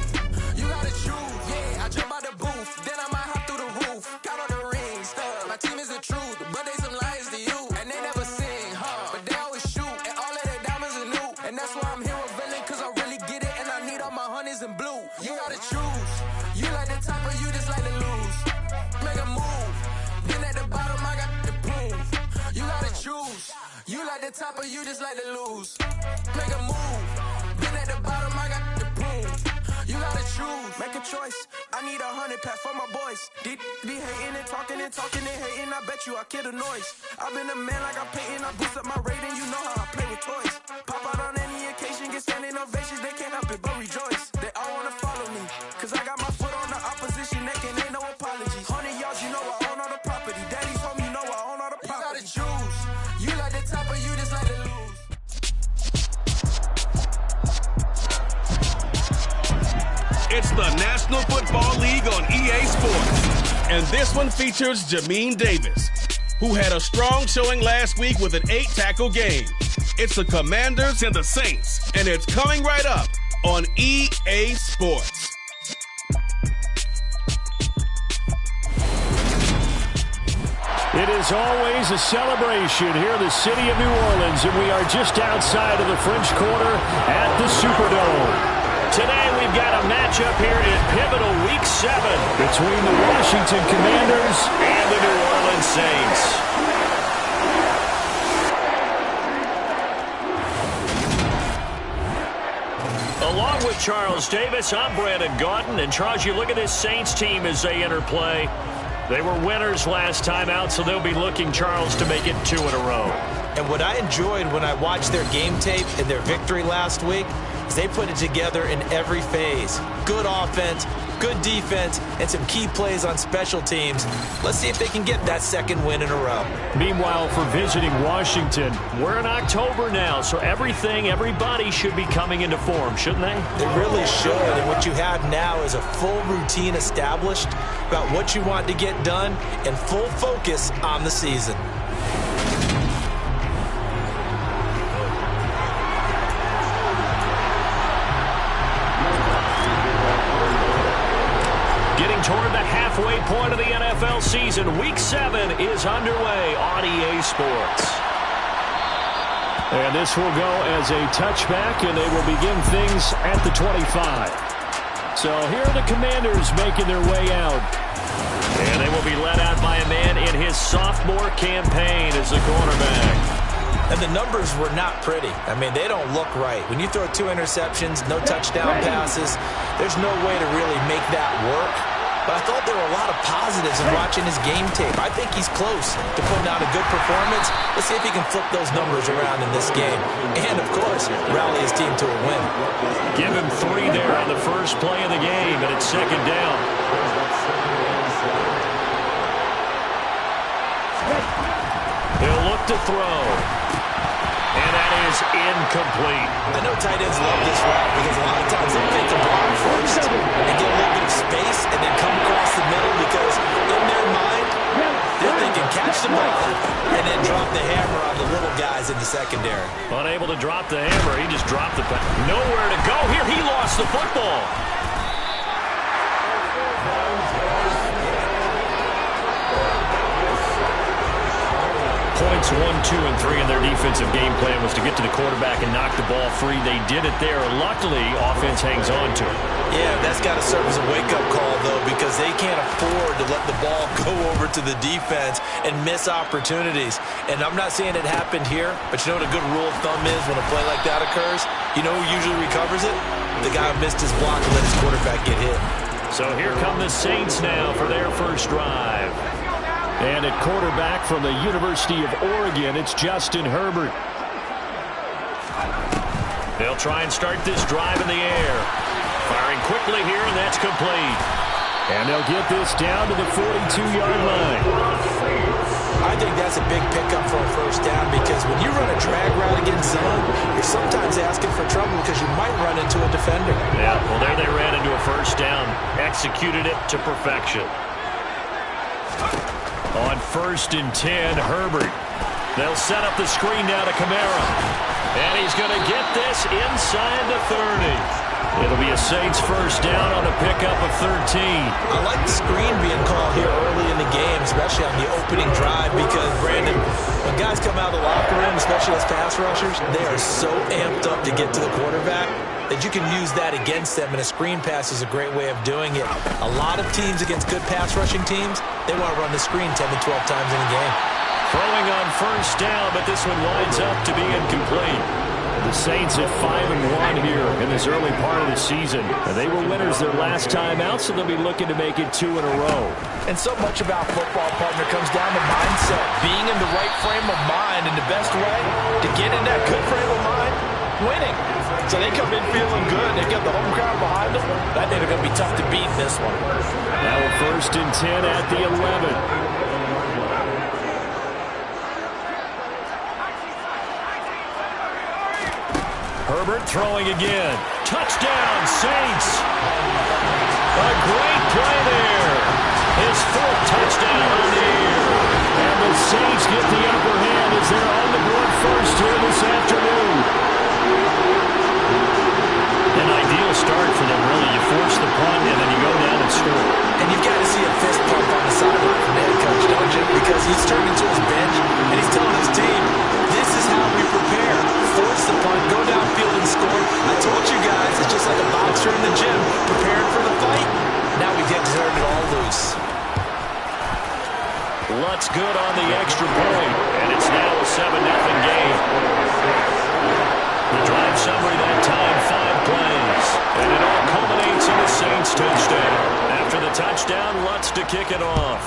Speaker 7: You gotta choose. Yeah, I jump out the booth, then I might hop through the roof. Got all the rings, stuff. My team is the truth, but they some liars to you. And they never sing, but they always shoot. And all of their diamonds are new. And that's why I'm here revealing, cause I really get it. And I need all my honeys in blue. You gotta choose. You like the top or you just like to lose. Make a move. Been at the bottom, I got the boom. You gotta choose. You like the top or you just like to lose. Make a move. Been at the bottom, I got the boom. You gotta choose. Make a choice. I need 100 pack for my boys. Deep be hating and talking and hating. I bet you I kill the noise. I've been a man like I'm Peyton. I boost up my rating. You know how I play with toys. Pop out on any occasion, get standing ovations. They can't help it but rejoice. They all wanna follow me, cause I got my foot on the opposition neck and ain't no apologies. 100 yards, you know I own all the property. Daddy's home, you know I own all the property. You gotta choose. You like the top or you just like to lose.
Speaker 1: It's the National Football League on EA Sports. And this one features Jamin Davis, who had a strong showing last week with an 8-tackle game. It's the Commanders and the Saints, and it's coming right up on EA Sports.
Speaker 2: It is always a celebration here in the city of New Orleans, and we are just outside of the French Quarter at the Superdome. Today we matchup here in pivotal Week 7
Speaker 4: between the Washington Commanders
Speaker 2: and the New Orleans Saints. Along with Charles Davis, I'm Brandon Gaudin. And Charles, you look at this Saints team as they enter play. They were winners last time out, so they'll be looking, Charles, to make it 2 in a row.
Speaker 3: And what I enjoyed when I watched their game tape and their victory last week is they put it together in every phase. Good offense, good defense, and some key plays on special teams. Let's see if they can get that 2nd win in a row.
Speaker 2: Meanwhile, for visiting Washington, we're in October now, so everybody should be coming into form, shouldn't they?
Speaker 3: They really should, and what you have now is a full routine established about what you want to get done and full focus on the season.
Speaker 2: Toward the halfway point of the NFL season, Week 7 is underway on EA Sports.
Speaker 4: And this will go as a touchback, and they will begin things at the 25. So here are the Commanders making their way out.
Speaker 2: And they will be led out by a man in his sophomore campaign as the quarterback.
Speaker 3: And the numbers were not pretty. I mean, they don't look right. When you throw 2 interceptions, no touchdown passes, there's no way to really make that work. But I thought there were a lot of positives in watching his game tape. I think he's close to putting out a good performance. Let's see if he can flip those numbers around in this game. And, of course, rally his team to a win.
Speaker 2: Give him 3 there on the first play of the game, and it's 2nd down. He'll look to throw. And that is incomplete.
Speaker 3: I know tight ends love this route because a lot of times they fake the block first and get a little bit of space and then come across the middle because in their mind, they're thinking catch the ball and then drop the hammer on the little guys in the secondary.
Speaker 2: Unable to drop the hammer, he just dropped the pass. Nowhere to go here. He lost the football. Points 1, 2, and 3 in their defensive game plan was to get to the quarterback and knock the ball free. They did it there. Luckily, offense hangs on to it.
Speaker 3: Yeah, that's got to serve as a wake-up call, though, because they can't afford to let the ball go over to the defense and miss opportunities. And I'm not saying it happened here, but you know what a good rule of thumb is when a play like that occurs? You know who usually recovers it? The guy who missed his block and let his quarterback get hit.
Speaker 2: So here come the Saints now for their first drive.
Speaker 4: And at quarterback from the University of Oregon, it's Justin Herbert.
Speaker 2: They'll try and start this drive in the air. Firing quickly here, and that's complete.
Speaker 4: And they'll get this down to the 42-yard line.
Speaker 3: I think that's a big pickup for a first down because when you run a drag route against zone, you're sometimes asking for trouble because you might run into a defender.
Speaker 2: Yeah, well, there they ran into a first down. Executed it to perfection. On 1st and 10, Herbert. They'll set up the screen now to Kamara. And he's going to get this inside the 30. It'll be a Saints first down on a pickup of 13.
Speaker 3: I like the screen being called here early in the game, especially on the opening drive, because, Brandon, when guys come out of the locker room, especially as pass rushers, they are so amped up to get to the quarterback that you can use that against them, and a screen pass is a great way of doing it. A lot of teams against good pass rushing teams, they want to run the screen 10 to 12 times in a game.
Speaker 2: Throwing on first down, but this one winds up to be incomplete.
Speaker 4: The Saints at 5-1 here in this early part of the season. And they were winners their last time out, so they'll be looking to make it 2 in a row.
Speaker 3: And so much about football, partner, comes down to mindset. Being in the right frame of mind, and the best way to get in that good frame of mind, winning. So they come in feeling good. They get the home crowd behind them. I think they're going to be tough to beat in this one.
Speaker 4: Now 1st and 10 at the 11.
Speaker 2: Herbert throwing again. Touchdown, Saints. A great play there. His 4th touchdown on the year.
Speaker 4: And the Saints get the upper hand as they're on the board first here this afternoon.
Speaker 2: An ideal start for them, really. You force the punt, and then you go down and score.
Speaker 3: And you've got to see a fist pump on the sideline from the head coach, don't you? Because he's turned into his bench, and he's telling his team, this is how we prepare. Force the punt, go downfield and score. I told you guys, it's just like a boxer in the gym. Prepare loose.
Speaker 2: Lutz good on the extra point, and it's now a 7-0 game. The drive summary that time, 5 plays, and it all culminates in the Saints touchdown. After the touchdown, Lutz to kick it off.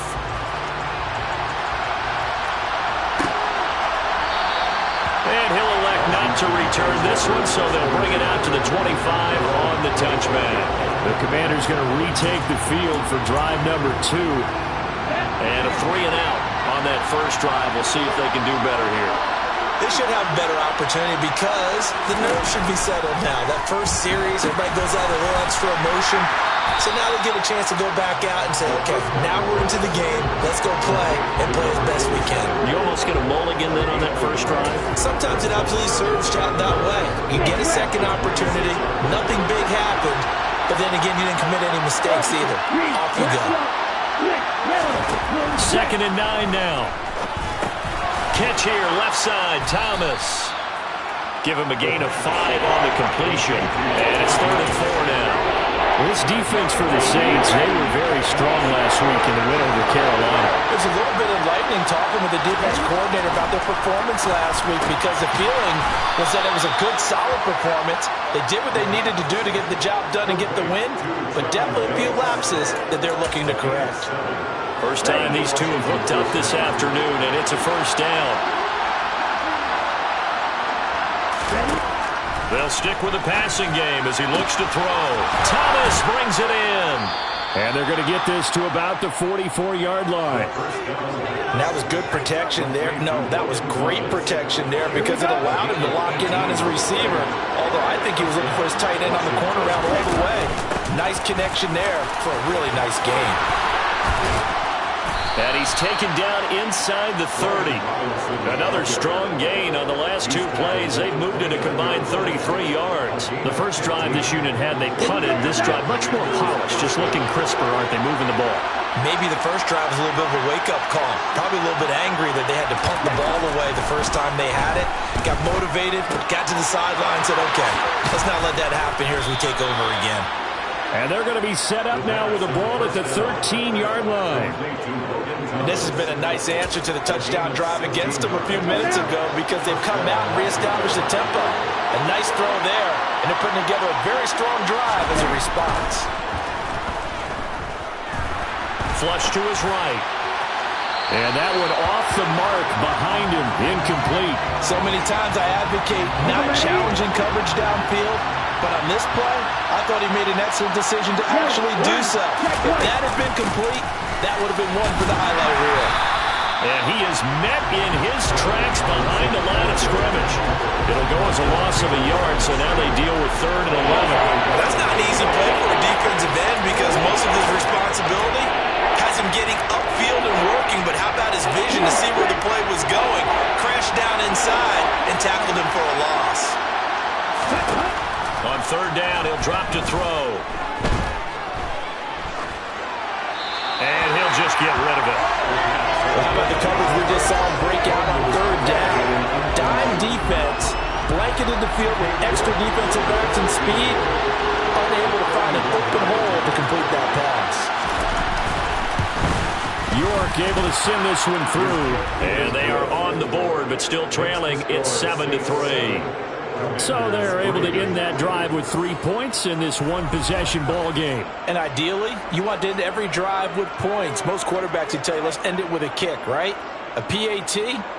Speaker 2: And he'll elect not to return this one, so they'll bring it out to the 25 on the touchback.
Speaker 4: The Commanders going to retake the field for drive number 2.
Speaker 2: And a 3-and-out on that first drive. We'll see if they can do better here.
Speaker 3: They should have a better opportunity because the nerves should be settled now. That first series, everybody goes out with a little extra emotion. So now they get a chance to go back out and say, okay, now we're into the game. Let's go play and play as best we can.
Speaker 2: You almost get a mulligan then on that first drive?
Speaker 3: Sometimes it absolutely serves Chad that way. You get a second opportunity. Nothing big happened. But then again, you didn't commit any mistakes either. Off you go.
Speaker 2: 2nd and 9 now. Catch here, left side, Thomas. Give him a gain of 5 on the completion. And it's 3rd and 4 now.
Speaker 4: This defense for the Saints, they were very strong last week in the win over Carolina.
Speaker 3: There's a little bit enlightening talking with the defense coordinator about their performance last week because the feeling was that it was a good, solid performance. They did what they needed to do to get the job done and get the win, but definitely a few lapses that they're looking to correct.
Speaker 2: First time these two have hooked up this afternoon, and it's a first down. They'll stick with the passing game as he looks to throw. Thomas brings it in.
Speaker 4: And they're going to get this to about the 44-yard line.
Speaker 3: And that was good protection there. No, that was great protection there because it allowed him to lock in on his receiver. Although I think he was looking for his tight end on the corner route all the way. Nice connection there for a really nice game.
Speaker 2: And he's taken down inside the 30. Another strong gain on the last 2 plays. They've moved it a combined 33 yards. The first drive this unit had, they punted. This drive, much more polished, just looking crisper, aren't they, moving the ball?
Speaker 3: Maybe the first drive was a little bit of a wake-up call. Probably a little bit angry that they had to punt the ball away the first time they had it. Got motivated, got to the sideline, said, okay, let's not let that happen here as we take over again.
Speaker 4: And they're going to be set up now with the ball at the 13-yard line.
Speaker 3: And this has been a nice answer to the touchdown drive against them a few minutes ago because they've come out and reestablished the tempo. A nice throw there, and they're putting together a very strong drive as a response.
Speaker 2: Flush to his right.
Speaker 4: And that one off the mark behind him, incomplete.
Speaker 3: So many times I advocate not challenging coverage downfield, but on this play, I thought he made an excellent decision to actually do so. If that had been complete, that would have been one for the highlight reel.
Speaker 2: And he is met in his tracks behind the line of scrimmage. It'll go as a loss of a yard, so now they deal with 3rd and 11.
Speaker 3: That's not an easy play for a defensive end because most of his responsibility has him getting upfield and working, but how about his vision to see where the play was going? Crashed down inside and tackled him for a loss.
Speaker 2: On 3rd down, he'll drop to throw. And he'll just get rid of it.
Speaker 3: How about the coverage we just saw him break out on 3rd down? Dime defense, blanketed the field with extra defensive backs and speed, unable to find an open hole to complete that pass.
Speaker 4: York able to send this one through.
Speaker 2: And they are on the board, but still trailing. It's 7-3.
Speaker 4: So they're able to end that drive with 3 points in this one-possession ball game.
Speaker 3: And ideally, you want to end every drive with points. Most quarterbacks would tell you, let's end it with a kick, right? A PAT,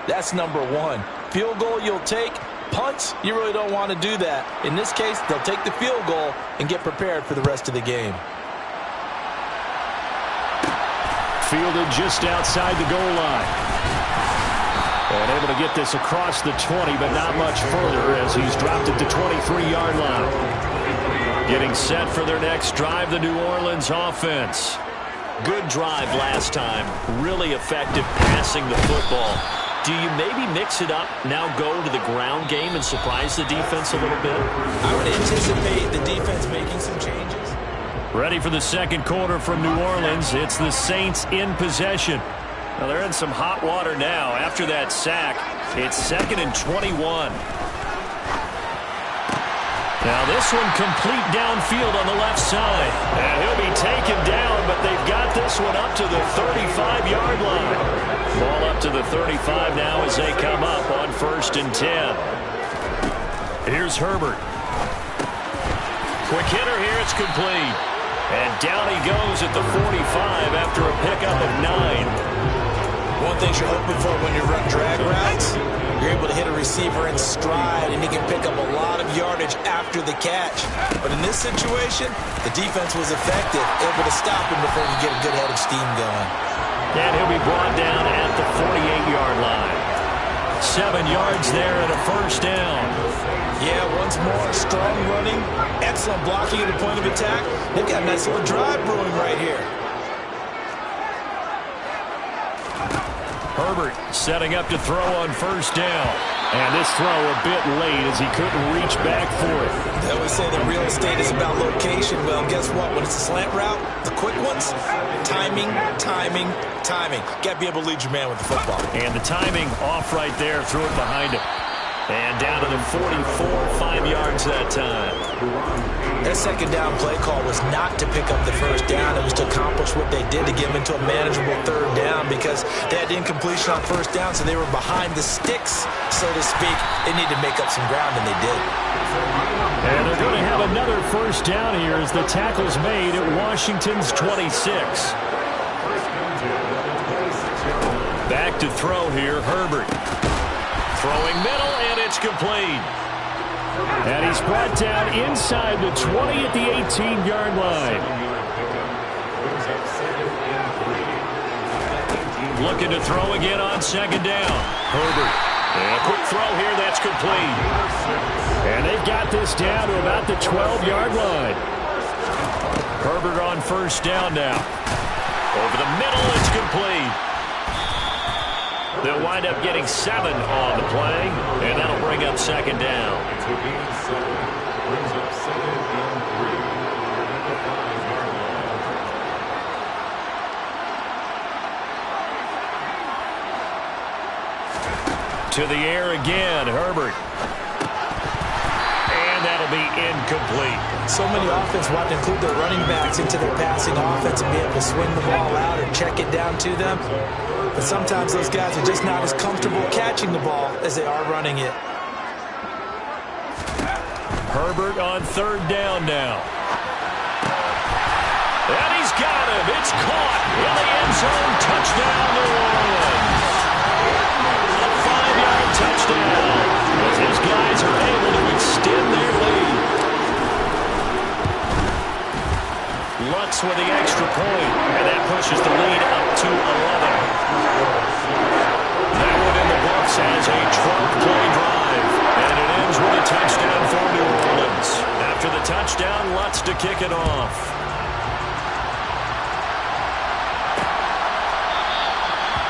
Speaker 3: that's number 1. Field goal you'll take. Punts, you really don't want to do that. In this case, they'll take the field goal and get prepared for the rest of the game.
Speaker 4: Fielded just outside the goal line. And able to get this across the 20, but not much further as he's dropped it to 23-yard line. Getting set for their next drive, the New Orleans offense.
Speaker 2: Good drive last time. Really effective passing the football. Do you maybe mix it up, now go to the ground game and surprise the defense a little bit?
Speaker 3: I would anticipate the defense making some changes.
Speaker 4: Ready for the second quarter from New Orleans. It's the Saints in possession.
Speaker 2: Well, they're in some hot water now. After that sack, it's 2nd and 21. Now this one complete downfield on the left side. And he'll be taken down, but they've got this one up to the 35-yard line. Ball up to the 35 now as they come up on 1st and 10. Here's Herbert. Quick hitter here, it's complete. And down he goes at the 45 after a pickup of 9.
Speaker 3: One thing you're hoping for when you run drag routes, you're able to hit a receiver in stride, and he can pick up a lot of yardage after the catch. But in this situation, the defense was effective, able to stop him before he get a good head of steam going.
Speaker 2: And he'll be brought down at the 48-yard line. 7 yards there and a 1st down.
Speaker 3: Yeah, once more, strong running, excellent blocking at the point of attack. They've got a nice little drive brewing right here.
Speaker 2: Herbert setting up to throw on 1st down. And this throw a bit late as he couldn't reach back for it.
Speaker 3: They always say that real estate is about location. Well, guess what? When it's a slant route, the quick ones, timing, timing, timing. Got to be able to lead your man with the football.
Speaker 2: And the timing off right there, threw it behind him. And down to the 44, 5 yards that time.
Speaker 3: That 2nd down play call was not to pick up the 1st down. It was to accomplish what they did to get them into a manageable 3rd down because they had incompletion on 1st down, so they were behind the sticks, so to speak. They needed to make up some ground, and they did.
Speaker 2: And they're going to have another 1st down here as the tackle's made at Washington's 26. Back to throw here, Herbert. Throwing middle, and it's complete. And he's brought down inside the 20 at the 18-yard line. Looking to throw again on 2nd down. Herbert. And a quick throw here, that's complete. And they've got this down to about the 12-yard line. Herbert on 1st down now. Over the middle, it's complete. They'll wind up getting 7 on the play, and that'll bring up 2nd down. To the air again, Herbert. And that'll be incomplete.
Speaker 3: So many offenses want to include their running backs into their passing offense and be able to swing the ball out or check it down to them. But sometimes those guys are just not as comfortable catching the ball as they are running it.
Speaker 2: Herbert on 3rd down now. And he's got him. It's caught in the end zone. Touchdown, New Orleans. A 5-yard touchdown as his guys are able to extend their lead. Lutz with the extra point, and that pushes the lead up to 11. That one in the books as a 12-play drive, and it ends with a touchdown for New Orleans. After the touchdown, Lutz to kick it off.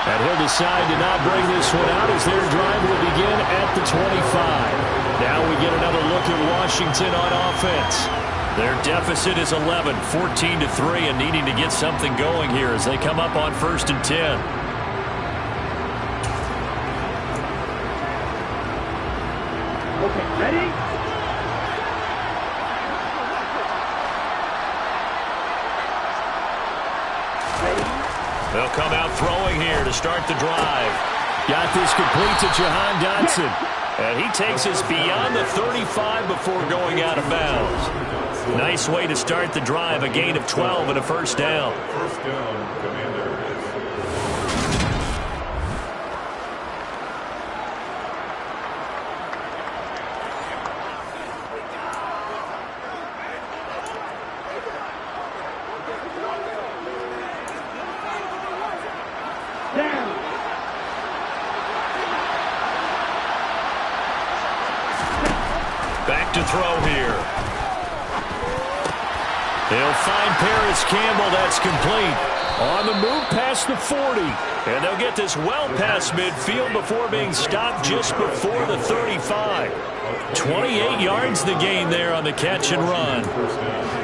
Speaker 2: And he'll decide to not bring this one out as their drive will begin at the 25. Now we get another look at Washington on offense. Their deficit is 11, 14-3, and needing to get something going here as they come up on 1st and 10.
Speaker 8: Ready?
Speaker 2: They'll come out throwing here to start the drive. Got this complete to Jahan Dotson. And he takes us beyond the 35 before going out of bounds. Nice way to start the drive, a gain of 12 and a 1st down.
Speaker 6: First down, Commanders.
Speaker 2: Back to throw here. They'll find Paris Campbell. That's complete. On the move past the 40. And they'll get this well past midfield before being stopped just before the 35. 28 yards the gain there on the catch and run.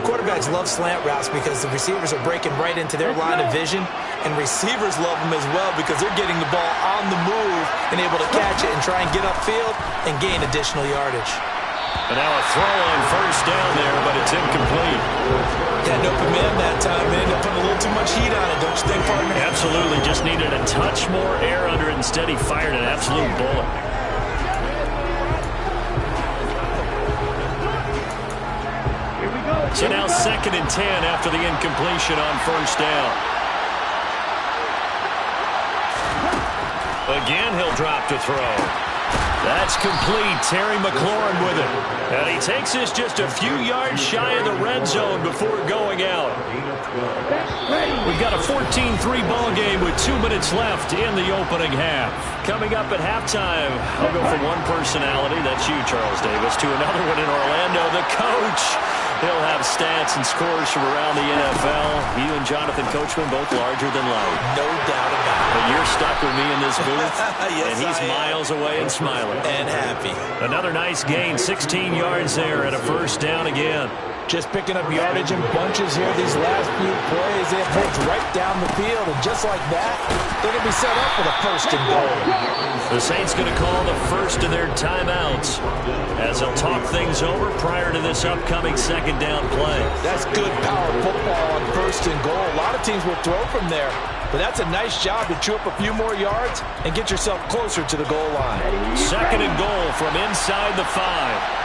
Speaker 3: Quarterbacks love slant routes because the receivers are breaking right into their line of vision, and receivers love them as well because they're getting the ball on the move and able to catch it and try and get upfield and gain additional yardage.
Speaker 2: And now a throw on first down there, but it's incomplete.
Speaker 3: Had an open man that time. They ended up putting a little too much heat on it, don't you think, partner?
Speaker 2: Absolutely. Just needed a touch more air under it. Instead, he fired an absolute bullet. So now 2nd and 10 after the incompletion on first down. Again, he'll drop to throw. That's complete. Terry McLaurin with it. And he takes this just a few yards shy of the red zone before going out. We've got a 14-3 ball game with 2 minutes left in the opening half. Coming up at halftime, I'll go from one personality, that's you, Charles Davis, to another one in Orlando, the coach. He'll have stats and scores from around the NFL. You and Jonathan Coachman both larger than life.
Speaker 3: No doubt about it.
Speaker 2: But you're stuck with me in this booth,
Speaker 3: yes,
Speaker 2: and he's miles away and smiling.
Speaker 3: And happy.
Speaker 2: Another nice gain, 16 yards there, and a first down again.
Speaker 3: Just picking up yardage in bunches here. These last few plays, they have moved right down the field. And just like that, they're going to be set up for the 1st and goal.
Speaker 2: The Saints going to call the first of their timeouts as they'll talk things over prior to this upcoming 2nd down play.
Speaker 3: That's good power football on 1st and goal. A lot of teams will throw from there. But that's a nice job to chew up a few more yards and get yourself closer to the goal line.
Speaker 2: 2nd and goal from inside the 5.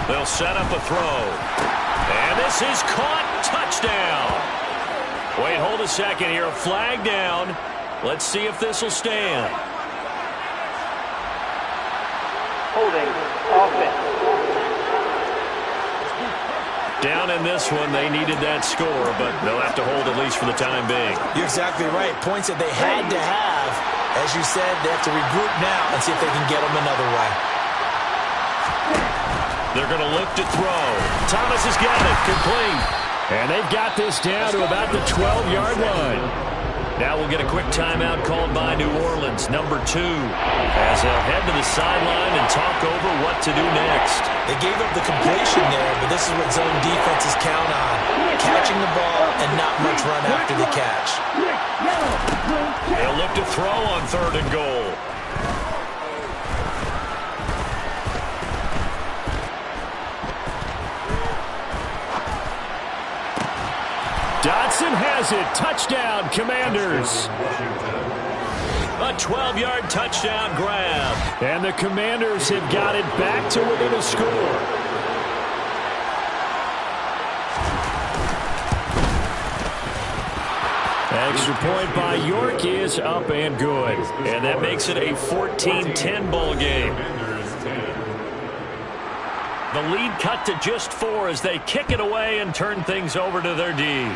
Speaker 2: They'll set up a throw. And this is caught. Touchdown. Wait, hold a second here. Flag down. Let's see if this will stand.
Speaker 8: Holding. Offense.
Speaker 2: Down in this one, they needed that score, but they'll have to hold at least for the time being.
Speaker 3: You're exactly right. Points that they had to have. As you said, they have to regroup now and see if they can get them another way.
Speaker 2: They're going to look to throw. Thomas has got it. Complete.
Speaker 4: And they've got this down to about the 12-yard line.
Speaker 2: Now we'll get a quick timeout called by New Orleans, number 2, as they'll head to the sideline and talk over what to do next.
Speaker 3: They gave up the completion there, but this is what zone defenses count on. Catching the ball and not much run after the catch.
Speaker 2: They'll look to throw on 3rd and goal.
Speaker 4: Dotson has it. Touchdown, Commanders.
Speaker 2: A 12-yard touchdown grab.
Speaker 4: And the Commanders have got it back to within a score. Extra point by York is up and good.
Speaker 2: And that makes it a 14-10 ball game. The lead cut to just 4 as they kick it away and turn things over to their D.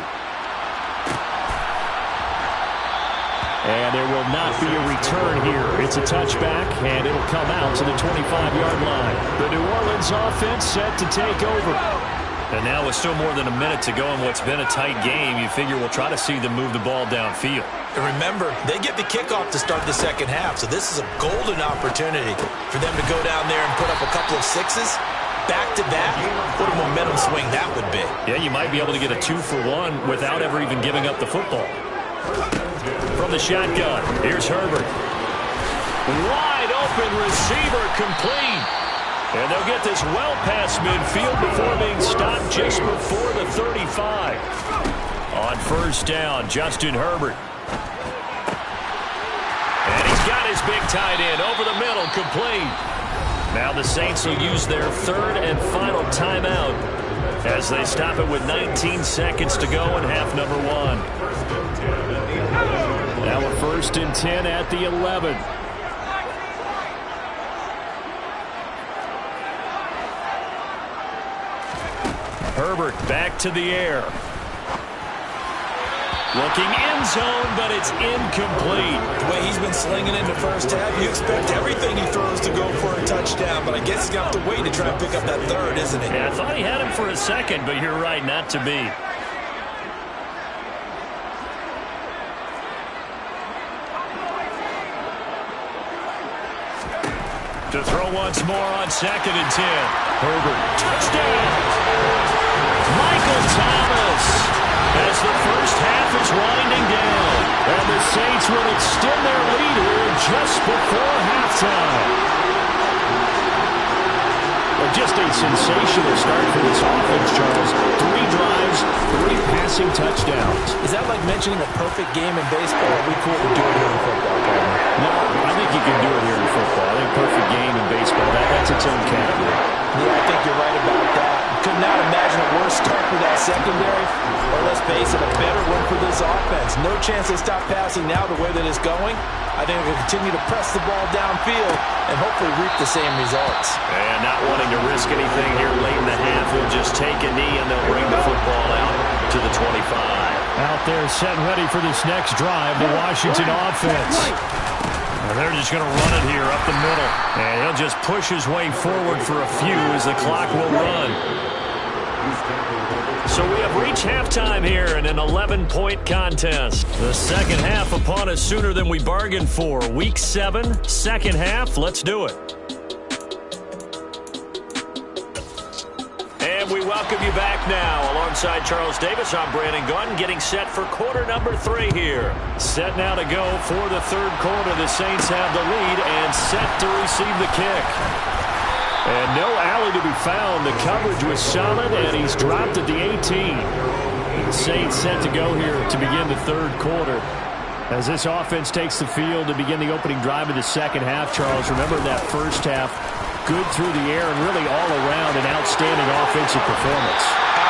Speaker 4: And there will not be a return here. It's a touchback, and it'll come out to the 25-yard line. The New Orleans offense set to take over.
Speaker 2: And now with still more than a minute to go in what's been a tight game, you figure we'll try to see them move the ball downfield.
Speaker 3: And remember, they get the kickoff to start the 2nd half, so this is a golden opportunity for them to go down there and put up a couple of 6s. Back-to-back, what a momentum swing that would be.
Speaker 2: Yeah, you might be able to get a 2-for-1 without ever even giving up the football. From the shotgun, here's Herbert. Wide open receiver, complete. And they'll get this well past midfield before being stopped just before the 35. On first down, Justin Herbert. And he's got his big tight end over the middle, complete. Now the Saints will use their 3rd and final timeout as they stop it with 19 seconds to go in half number 1.
Speaker 4: Now a 1st and 10 at the 11.
Speaker 2: Herbert back to the air. Looking end zone, but it's incomplete.
Speaker 3: The way he's been slinging in the first half, you expect everything he throws to go for a touchdown, but I guess he's going to have to wait to try and pick up that 3rd, isn't he?
Speaker 2: Yeah, I thought he had him for a second, but you're right, not to be. To throw once more on 2nd and 10.
Speaker 4: Herbert.
Speaker 2: Touchdown! Michael Thomas. as the first half is winding down. And the Saints will extend their lead here just before halftime. Just a sensational start for this offense, Charles. 3 drives, 3 passing touchdowns.
Speaker 3: Is that like mentioning a perfect game in baseball? We couldn't do it here in football, partner.
Speaker 2: No, I think you can do it here in football. I think perfect game in baseball, that's its own category.
Speaker 3: Yeah, I think you're right about that. Could not imagine a worse start for that secondary, or let's face it, a better one for this offense. No chance they stop passing now the way that it's going. I think they'll continue to press the ball downfield and hopefully reap the same results.
Speaker 2: And not wanting to risk anything here late in the half, they'll just take a knee and they'll bring the football out to the 25.
Speaker 4: Out there set ready for this next drive, the Washington offense. And they're just going to run it here up the middle.
Speaker 2: And he'll just push his way forward for a few as the clock will run. So we have reached halftime here in an 11-point contest. The second half upon us sooner than we bargained for. Week 7, second half. Let's do it. And we welcome you back now. Alongside Charles Davis, I'm Brandon Gunn, getting set for quarter number 3 here. Set now to go for the third quarter. The Saints have the lead and set to receive the kick. And no alley to be found. The coverage was solid, and he's dropped at the 18. The Saints set to go here to begin the third quarter. As this offense takes the field to begin the opening drive of the second half, Charles, remember that first half, good through the air and really all around an outstanding offensive performance.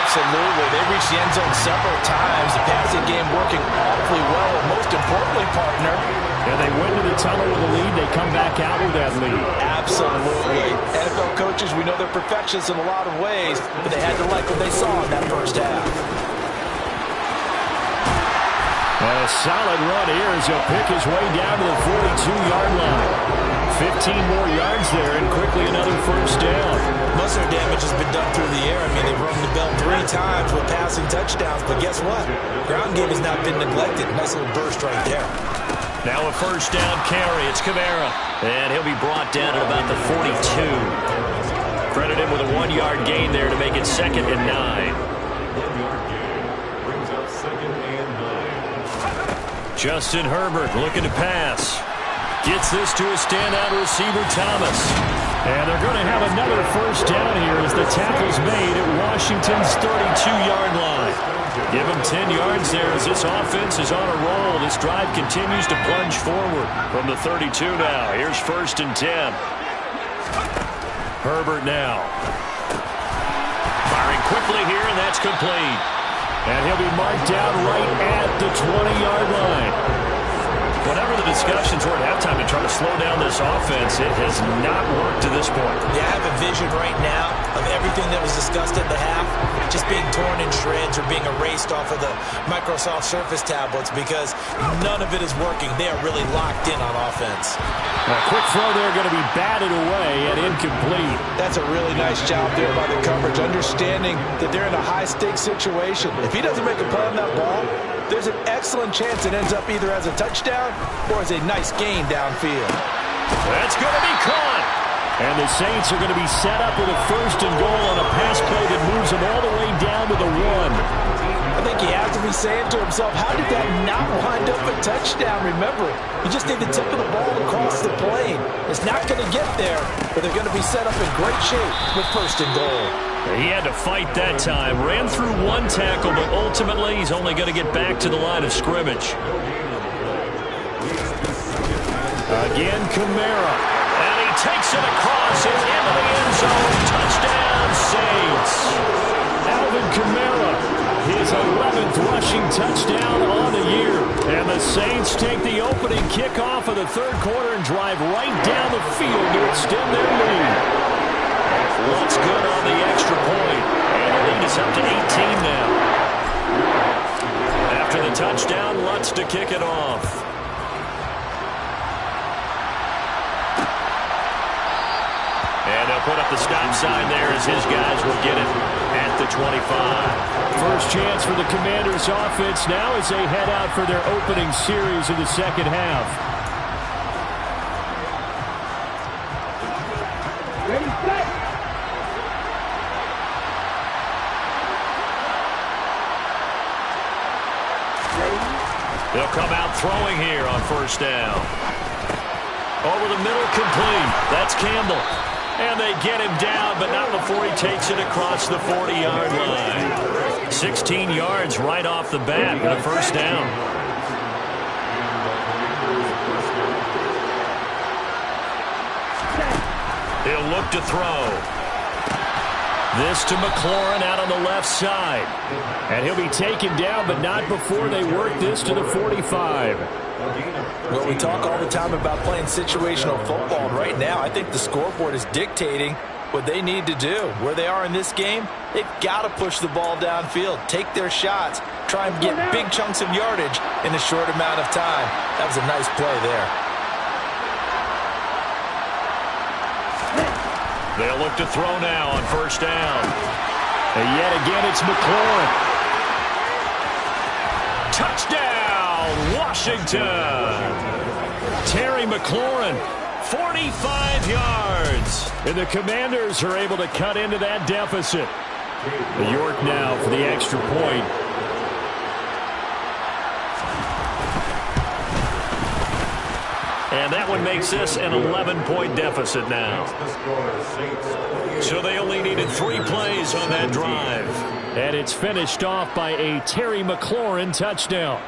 Speaker 3: Absolutely. They reached the end zone several times. The passing game working awfully well, and most importantly, partner,
Speaker 4: and they went to the tunnel with a lead. They come back out with that lead.
Speaker 3: Absolutely. NFL coaches, we know they're perfectionists in a lot of ways, but they had to like what they saw in that first half.
Speaker 4: And a solid run here as he'll pick his way down to the 42-yard line. 15 more yards there, and quickly another first down.
Speaker 3: Most of their damage has been done through the air. I mean, they've rung the bell 3 times with passing touchdowns, but guess what? Ground game has not been neglected. Nice little burst right there.
Speaker 2: Now a first down carry. It's Kamara. And he'll be brought down at about the 42. Credit him with a 1-yard gain there to make it 2nd and 9. Justin Herbert looking to pass. Gets this to a standout receiver, Thomas. And they're going to have another first down here as the tackle's made at Washington's 32-yard line. Give him 10 yards there as this offense is on a roll. This drive continues to plunge forward from the 32 now. Here's 1st and 10. Herbert now. Firing quickly here, and that's complete.
Speaker 4: And he'll be marked down right at the 20-yard line.
Speaker 2: Whatever the discussions were at halftime to try to slow down this offense, it has not worked to this point.
Speaker 3: Yeah, I have a vision right now of everything that was discussed at the half just being torn in shreds or being erased off of the Microsoft Surface tablets because none of it is working. They are really locked in on offense.
Speaker 4: A quick throw there going to be batted away and incomplete.
Speaker 3: That's a really nice job there by the coverage, understanding that they're in a high-stakes situation. If he doesn't make a play on that ball, there's an excellent chance it ends up either as a touchdown or as a nice gain downfield.
Speaker 2: That's going to be caught.
Speaker 4: And the Saints are going to be set up with a 1st and goal on a pass play that moves them all the way down to the 1.
Speaker 3: I think he has to be saying to himself, how did that not wind up a touchdown? Remember, you just need the tip of the ball across the plane. It's not going to get there, but they're going to be set up in great shape with 1st and goal.
Speaker 2: He had to fight that time. Ran through 1 tackle, but ultimately he's only going to get back to the line of scrimmage.
Speaker 4: Again, Kamara.
Speaker 2: And he takes it across and into the end zone. Touchdown, Saints.
Speaker 4: Alvin Kamara, his 11th rushing touchdown on the year. And the Saints take the opening kickoff of the third quarter and drive right down the field to extend their lead.
Speaker 2: Lutz good on the extra point. And the lead is up to 18 now. After the touchdown, Lutz to kick it off. And they'll put up the stop sign there as his guys will get it at the 25.
Speaker 4: First chance for the Commanders' offense now as they head out for their opening series of the second half.
Speaker 8: Ready, set.
Speaker 2: come out throwing here on first down. Over the middle, complete. That's Campbell. And they get him down, but not before he takes it across the 40-yard line. 16 yards right off the bat with a first down. He'll look to throw. This to McLaurin out on the left side. And he'll be taken down, but not before they work this to the 45.
Speaker 3: Well, we talk all the time about playing situational football. And right now, I think the scoreboard is dictating what they need to do. Where they are in this game, they've got to push the ball downfield, take their shots, try and get big chunks of yardage in a short amount of time. That was a nice play there.
Speaker 2: They'll look to throw now on first down. And yet again, it's McLaurin. Touchdown, Washington. Terry McLaurin, 45 yards. And the Commanders are able to cut into that deficit. York now for the extra point. And that one makes this an 11-point deficit now. So they only needed 3 plays on that drive. And it's finished off by a Terry McLaurin touchdown.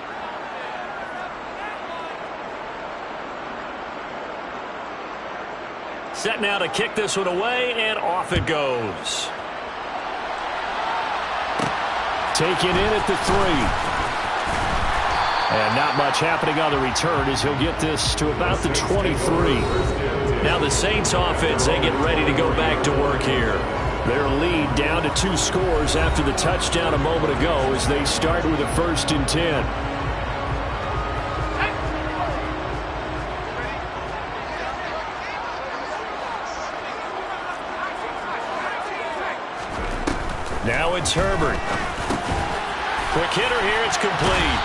Speaker 2: Set now to kick this one away, and off it goes. Taken in at the 3. And not much happening on the return as he'll get this to about the 23. Now the Saints offense, they get ready to go back to work here. Their lead down to 2 scores after the touchdown a moment ago as they start with a 1st and 10. Now it's Herbert. Quick hitter here, it's complete.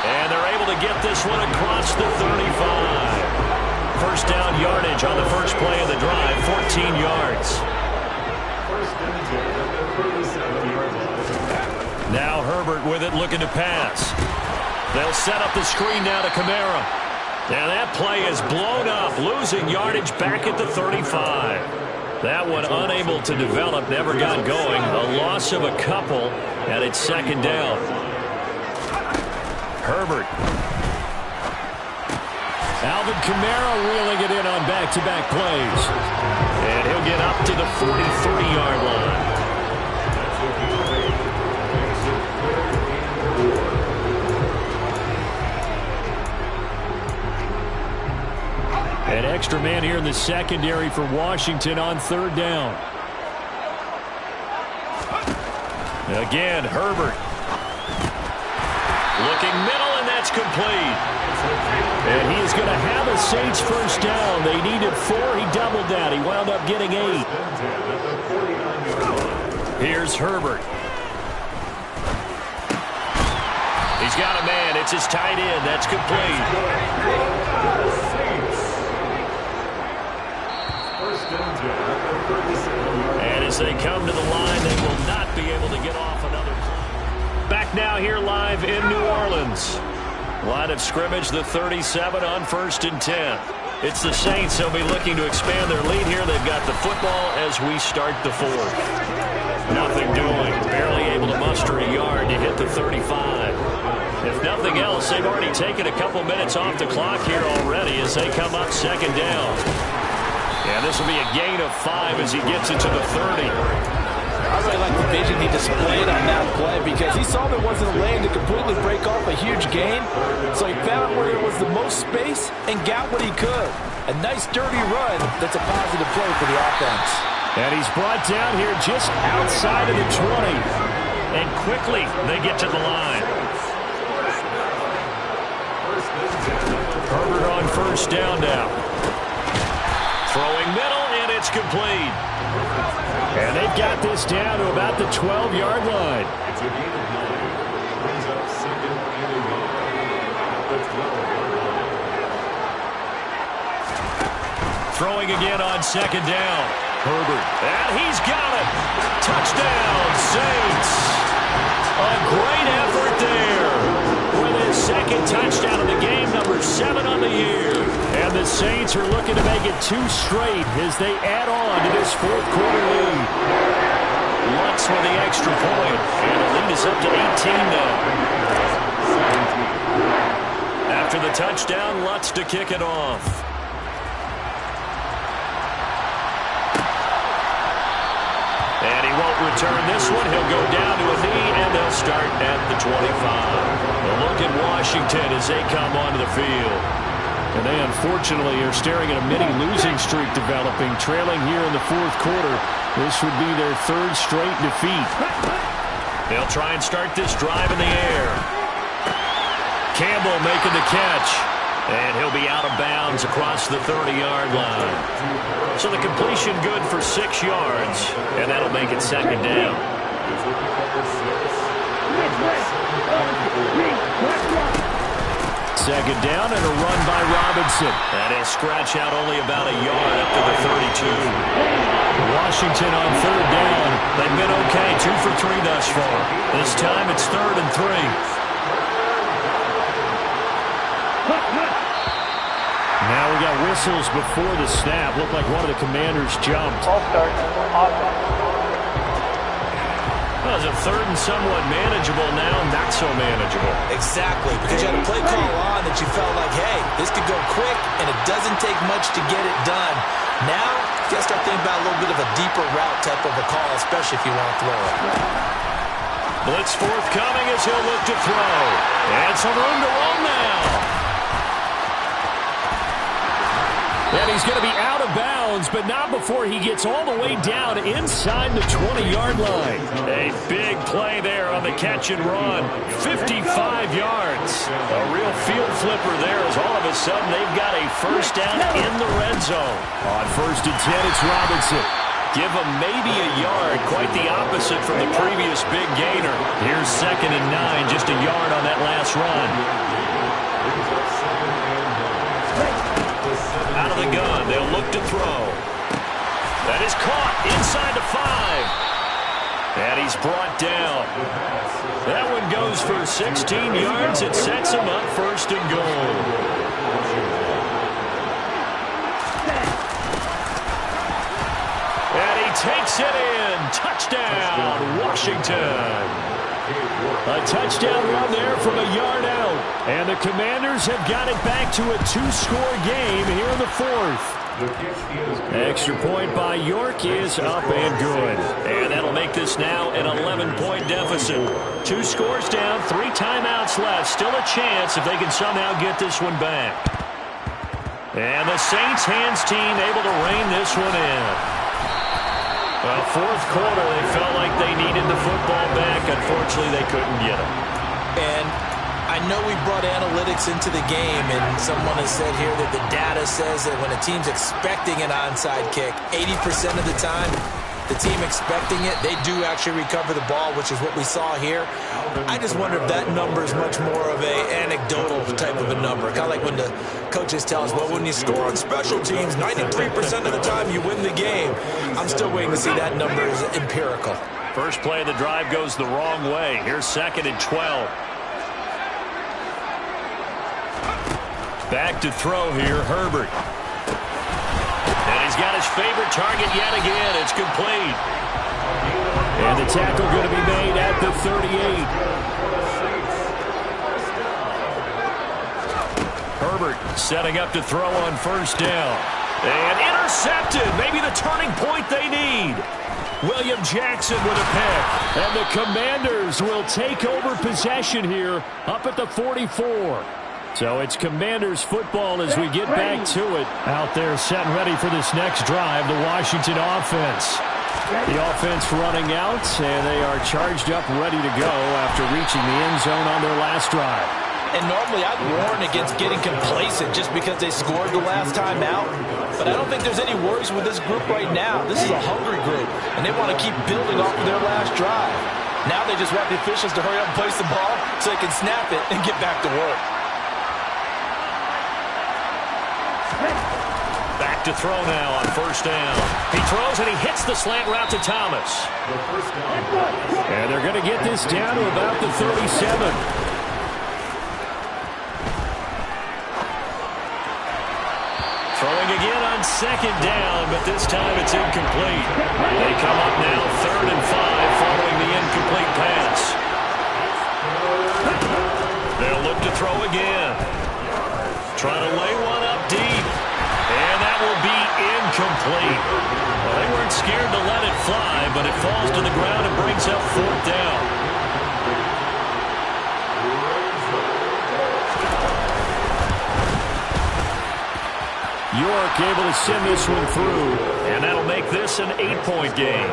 Speaker 2: And they're able to get this one across the 35. First down yardage on the first play of the drive, 14 yards. Now Herbert with it, looking to pass. They'll set up the screen now to Kamara. And that play is blown up, losing yardage back at the 35. That one unable to develop, never got going. A loss of a couple, and it's 2nd down. Herbert. Alvin Kamara reeling it in on back-to-back plays. And he'll get up to the 43-yard line. An extra man here in the secondary for Washington on 3rd down. Again, Herbert. Looking middle, and that's complete. And he is going to have a Saints first down. They needed 4. He doubled that. He wound up getting 8. Here's Herbert. He's got a man. It's his tight end. That's complete. And as they come to the line, they will not be able to get off another play. Back now here live in New Orleans. Line of scrimmage, the 37 on 1st and 10. It's the Saints. They'll be looking to expand their lead here. They've got the football as we start the 4th. Nothing doing. Barely able to muster a yard to hit the 35. If nothing else, they've already taken a couple minutes off the clock here already as they come up 2nd down. And this will be a gain of 5 as he gets it to the 30.
Speaker 3: I really like the vision he displayed on that play because he saw there wasn't a lane to completely break off a huge gain. So he found where there was the most space and got what he could. A nice dirty run that's a positive play for the offense.
Speaker 2: And he's brought down here just outside of the 20. And quickly they get to the line. Herbert on first down now. Throwing middle, and it's complete. And they've got this down to about the 12-yard line. Throwing again on 2nd down. Herbert. And he's got it. Touchdown, Saints. A great effort there with his 2nd second touchdown of the game, number 7 on the year. And the Saints are looking to make it 2 straight as they add on to this fourth quarter lead. Lutz with the extra point, and the lead is up to 18 now. After the touchdown, Lutz to kick it off. And he won't return this one. He'll go down to a knee, and they'll start at the 25. A look at Washington as they come onto the field. And they unfortunately are staring at a mini losing streak developing, trailing here in the fourth quarter. This would be their 3rd straight defeat. They'll try and start this drive in the air. Campbell making the catch. And he'll be out of bounds across the 30-yard line. So the completion good for 6 yards, and that'll make it second down. Second down and a run by Robinson. That is scratch out only about a yard up to the 32. Washington on 3rd down. They've been okay, 2 for 3 thus far. This time it's 3rd and 3. Now we got whistles before the snap. Looked like one of the Commanders jumped.
Speaker 8: Ball start, offense.
Speaker 2: Well, it's a 3rd and somewhat manageable now, not so manageable.
Speaker 3: Exactly, because you had a play call on that you felt like, hey, this could go quick, and it doesn't take much to get it done. Now, you got to start thinking about a little bit of a deeper route type of a call, especially if you want to throw it.
Speaker 2: Blitz forthcoming as he'll look to throw. And some room to run now. And he's going to be out of bounds, but not before he gets all the way down inside the 20-yard line. A big play there on the catch and run. 55 yards. A real field flipper there as all of a sudden they've got a first down in the red zone. On 1st and 10, it's Robinson. Give him maybe a yard. Quite the opposite from the previous big gainer. Here's 2nd and 9, just a yard on that last run. Out of the gun, they'll look to throw. That is caught inside the 5. And he's brought down. That one goes for 16 yards. It sets him up 1st and goal. And he takes it in. Touchdown, Washington. A touchdown run there from a yard out. And the Commanders have got it back to a 2-score game here in the 4th. Extra point by York is up and good. And that'll make this now an 11-point deficit. 2 scores down, 3 timeouts left. Still a chance if they can somehow get this one back. And the Saints hands team able to rein this one in. Well, 4th quarter, they felt like they needed the football back. Unfortunately, they couldn't get it.
Speaker 3: And I know we brought analytics into the game, and someone has said here that the data says that when a team's expecting an onside kick, 80% of the time, the team expecting it, they do actually recover the ball, which is what we saw here. I just wonder if that number is much more of a anecdotal type of a number. Kind of like when the coaches tell us, well, when you score on special teams, 93% of the time you win the game. I'm still waiting to see that number is empirical.
Speaker 2: First play of the drive goes the wrong way. Here's 2nd and 12. Back to throw here, Herbert. And he's got his favorite target yet again. It's complete. And the tackle going to be made at the 38. Herbert setting up to throw on 1st down. And intercepted. Maybe the turning point they need. William Jackson with a pick. And the Commanders will take over possession here up at the 44. So it's Commanders football as we get back to it. Out there set and ready for this next drive, the Washington offense. The offense running out, and they are charged up, ready to go after reaching the end zone on their last drive.
Speaker 3: And normally I'd warn against getting complacent just because they scored the last time out. But I don't think there's any worries with this group right now. This is a hungry group, and they want to keep building off of their last drive. Now they just want the officials to hurry up and place the ball so they can snap it and get back to work.
Speaker 2: Back to throw now on 1st down. He throws and he hits the slant route to Thomas. And they're going to get this down to about the 37. on second down, but this time it's incomplete. They come up now 3rd and 5 following the incomplete pass. They'll look to throw again. Trying to lay one up deep. And that will be incomplete. Well, they weren't scared to let it fly, but it falls to the ground and brings up 4th down.
Speaker 4: York able to send this one through, and that'll make this an 8-point game.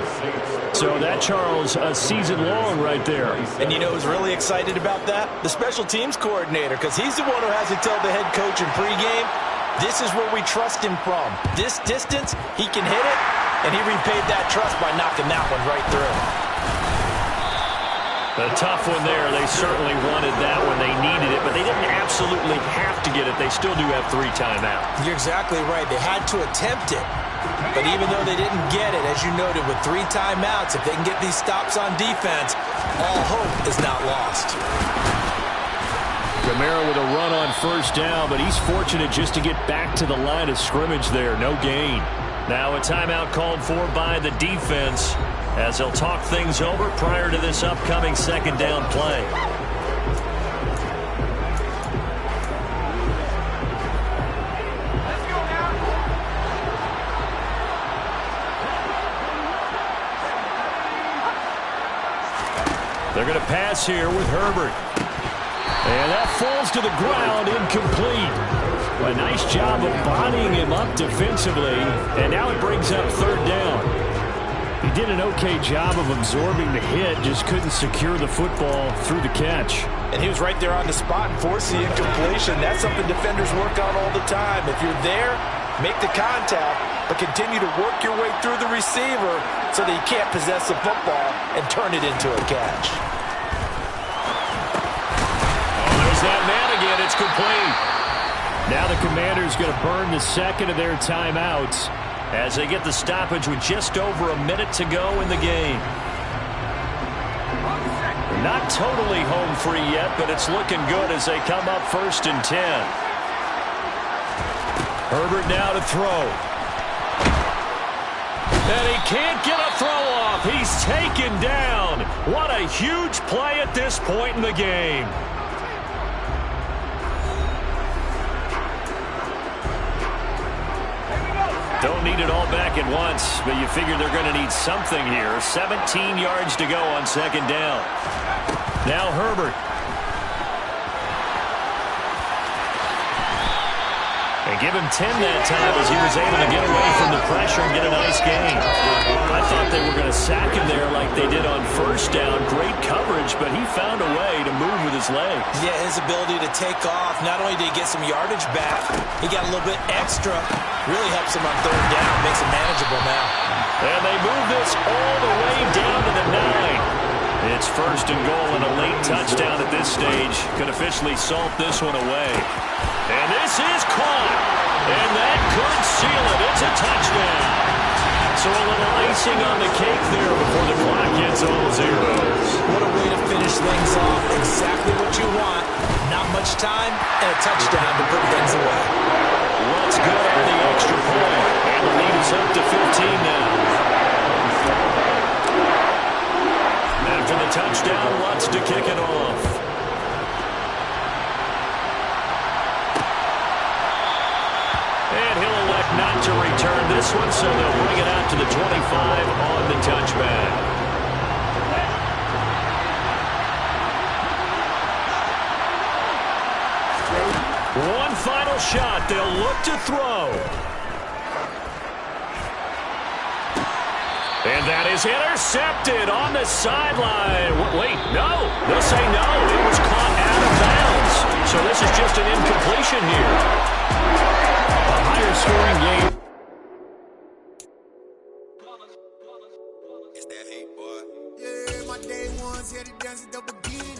Speaker 4: So that, Charles, a season long right there.
Speaker 3: And you know who's really excited about that? The special teams coordinator, because he's the one who has to tell the head coach in pregame, this is where we trust him from. This distance, he can hit it, and he repaid that trust by knocking that one right through.
Speaker 2: A tough one there. They certainly wanted that when they needed it, but they didn't absolutely have to get it. They still do have 3 timeouts.
Speaker 3: You're exactly right. They had to attempt it. But even though they didn't get it, as you noted, with 3 timeouts, if they can get these stops on defense, all hope is not lost.
Speaker 4: Kamara with a run on 1st down, but he's fortunate just to get back to the line of scrimmage there. No gain.
Speaker 2: Now a timeout called for by the defense as they'll talk things over prior to this upcoming 2nd down play. They're going to pass here with Herbert. And that falls to the ground, incomplete. A nice job of bodying him up defensively, and now it brings up 3rd down.
Speaker 4: He did an okay job of absorbing the hit, just couldn't secure the football through the catch.
Speaker 3: And he was right there on the spot and forced the incompletion. That's something defenders work on all the time. If you're there, make the contact, but continue to work your way through the receiver so that you can't possess the football and turn it into a catch.
Speaker 2: Oh, there's that man again. It's complete.
Speaker 4: Now the Commanders going to burn the 2nd of their timeouts
Speaker 2: as they get the stoppage with just over a minute to go in the game. Not totally home free yet, but it's looking good as they come up 1st and 10. Herbert now to throw. And he can't get a throw off. He's taken down. What a huge play at this point in the game. Don't need it all back at once, but you figure they're going to need something here. 17 yards to go on 2nd down. Now Herbert. And give him 10 that time as he was able to get away from the pressure and get a nice gain. I thought they were going to sack him there like they did on 1st down. Great coverage, but he found a way to move with his legs.
Speaker 3: Yeah, his ability to take off. Not only did he get some yardage back, he got a little bit extra. Really helps him on 3rd down. Makes it manageable now.
Speaker 2: And they move this all the way down to the 9. It's 1st and goal, and a late touchdown at this stage could officially salt this one away. And this is caught. And that could seal it. It's a touchdown. So a little icing on the cake there before the clock gets all zeros.
Speaker 3: What a way to finish things off. Exactly what you want. Not much time and a touchdown to put things away.
Speaker 2: What's good on the extra point. And the lead is up to 15 now. After the touchdown, Lutz to kick it off. And he'll elect not to return this one, so they'll bring it out to the 25 on the touchback. One final shot. They'll look to throw. And that is intercepted on the sideline. Wait, no. They'll say no. It was caught out of bounds. So this is just an incompletion here. A higher scoring game.
Speaker 9: It's that hate, boy. Yeah, my day ones, yeah, the dance at the beginning.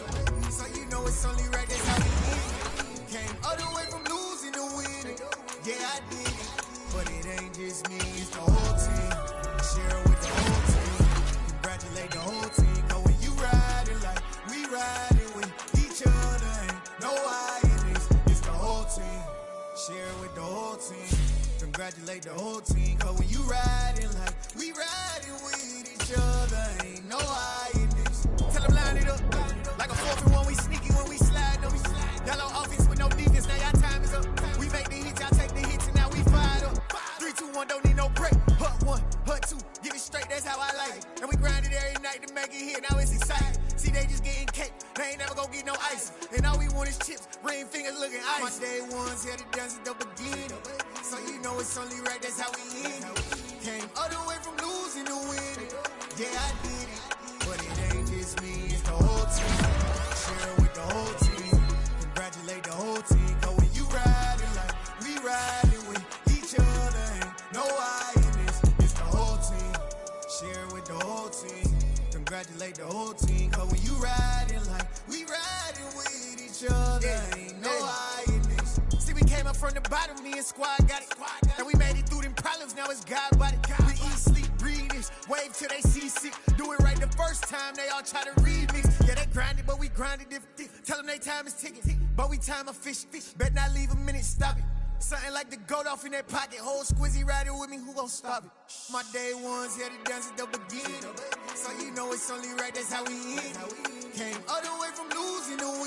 Speaker 9: So you know it's only right, that's how we did. Came all the way from losing to winning. Yeah, I did it. But it ain't just me, it's the whole team. Share with the whole team. Congratulate the whole team. Cause when you riding like we riding with each other, ain't no I in this. It's the whole team. Share with the whole team. Congratulate the whole team. like it. And we grinded every night to make it hit, now it's exciting. See, they just getting cake, they ain't never gonna get no ice. And all we want is chips, ring fingers looking ice. My day ones here to dance at the beginning. So you know it's only right, that's how we live. Came all the way from losing to winning. Yeah, I did it. But it ain't just me, it's the whole team. Share it with the whole team. Congratulate the whole team. Cause when you riding like we riding with each other, ain't no I in this. It's the whole team. Share it with the whole team. Congratulate the whole team. Cause when you riding like we riding with each other, ain't no I in this. See, we came up from the bottom, me and squad got it. And we made it through them problems, now it's God body. We eat, sleep, breathe this. Wave till they see sick. Do it right the first time, they all try to remix. Yeah, they grinded, but we grinded different. Tell them they time is ticking, but we time a fish. Bet not leave a minute, stop it. Something like the goat off in their pocket. Whole squizzy riding with me, who gon' stop it? My day ones here to dance at the beginning. So you know it's only right, that's how we end. Came all the way from losing to win.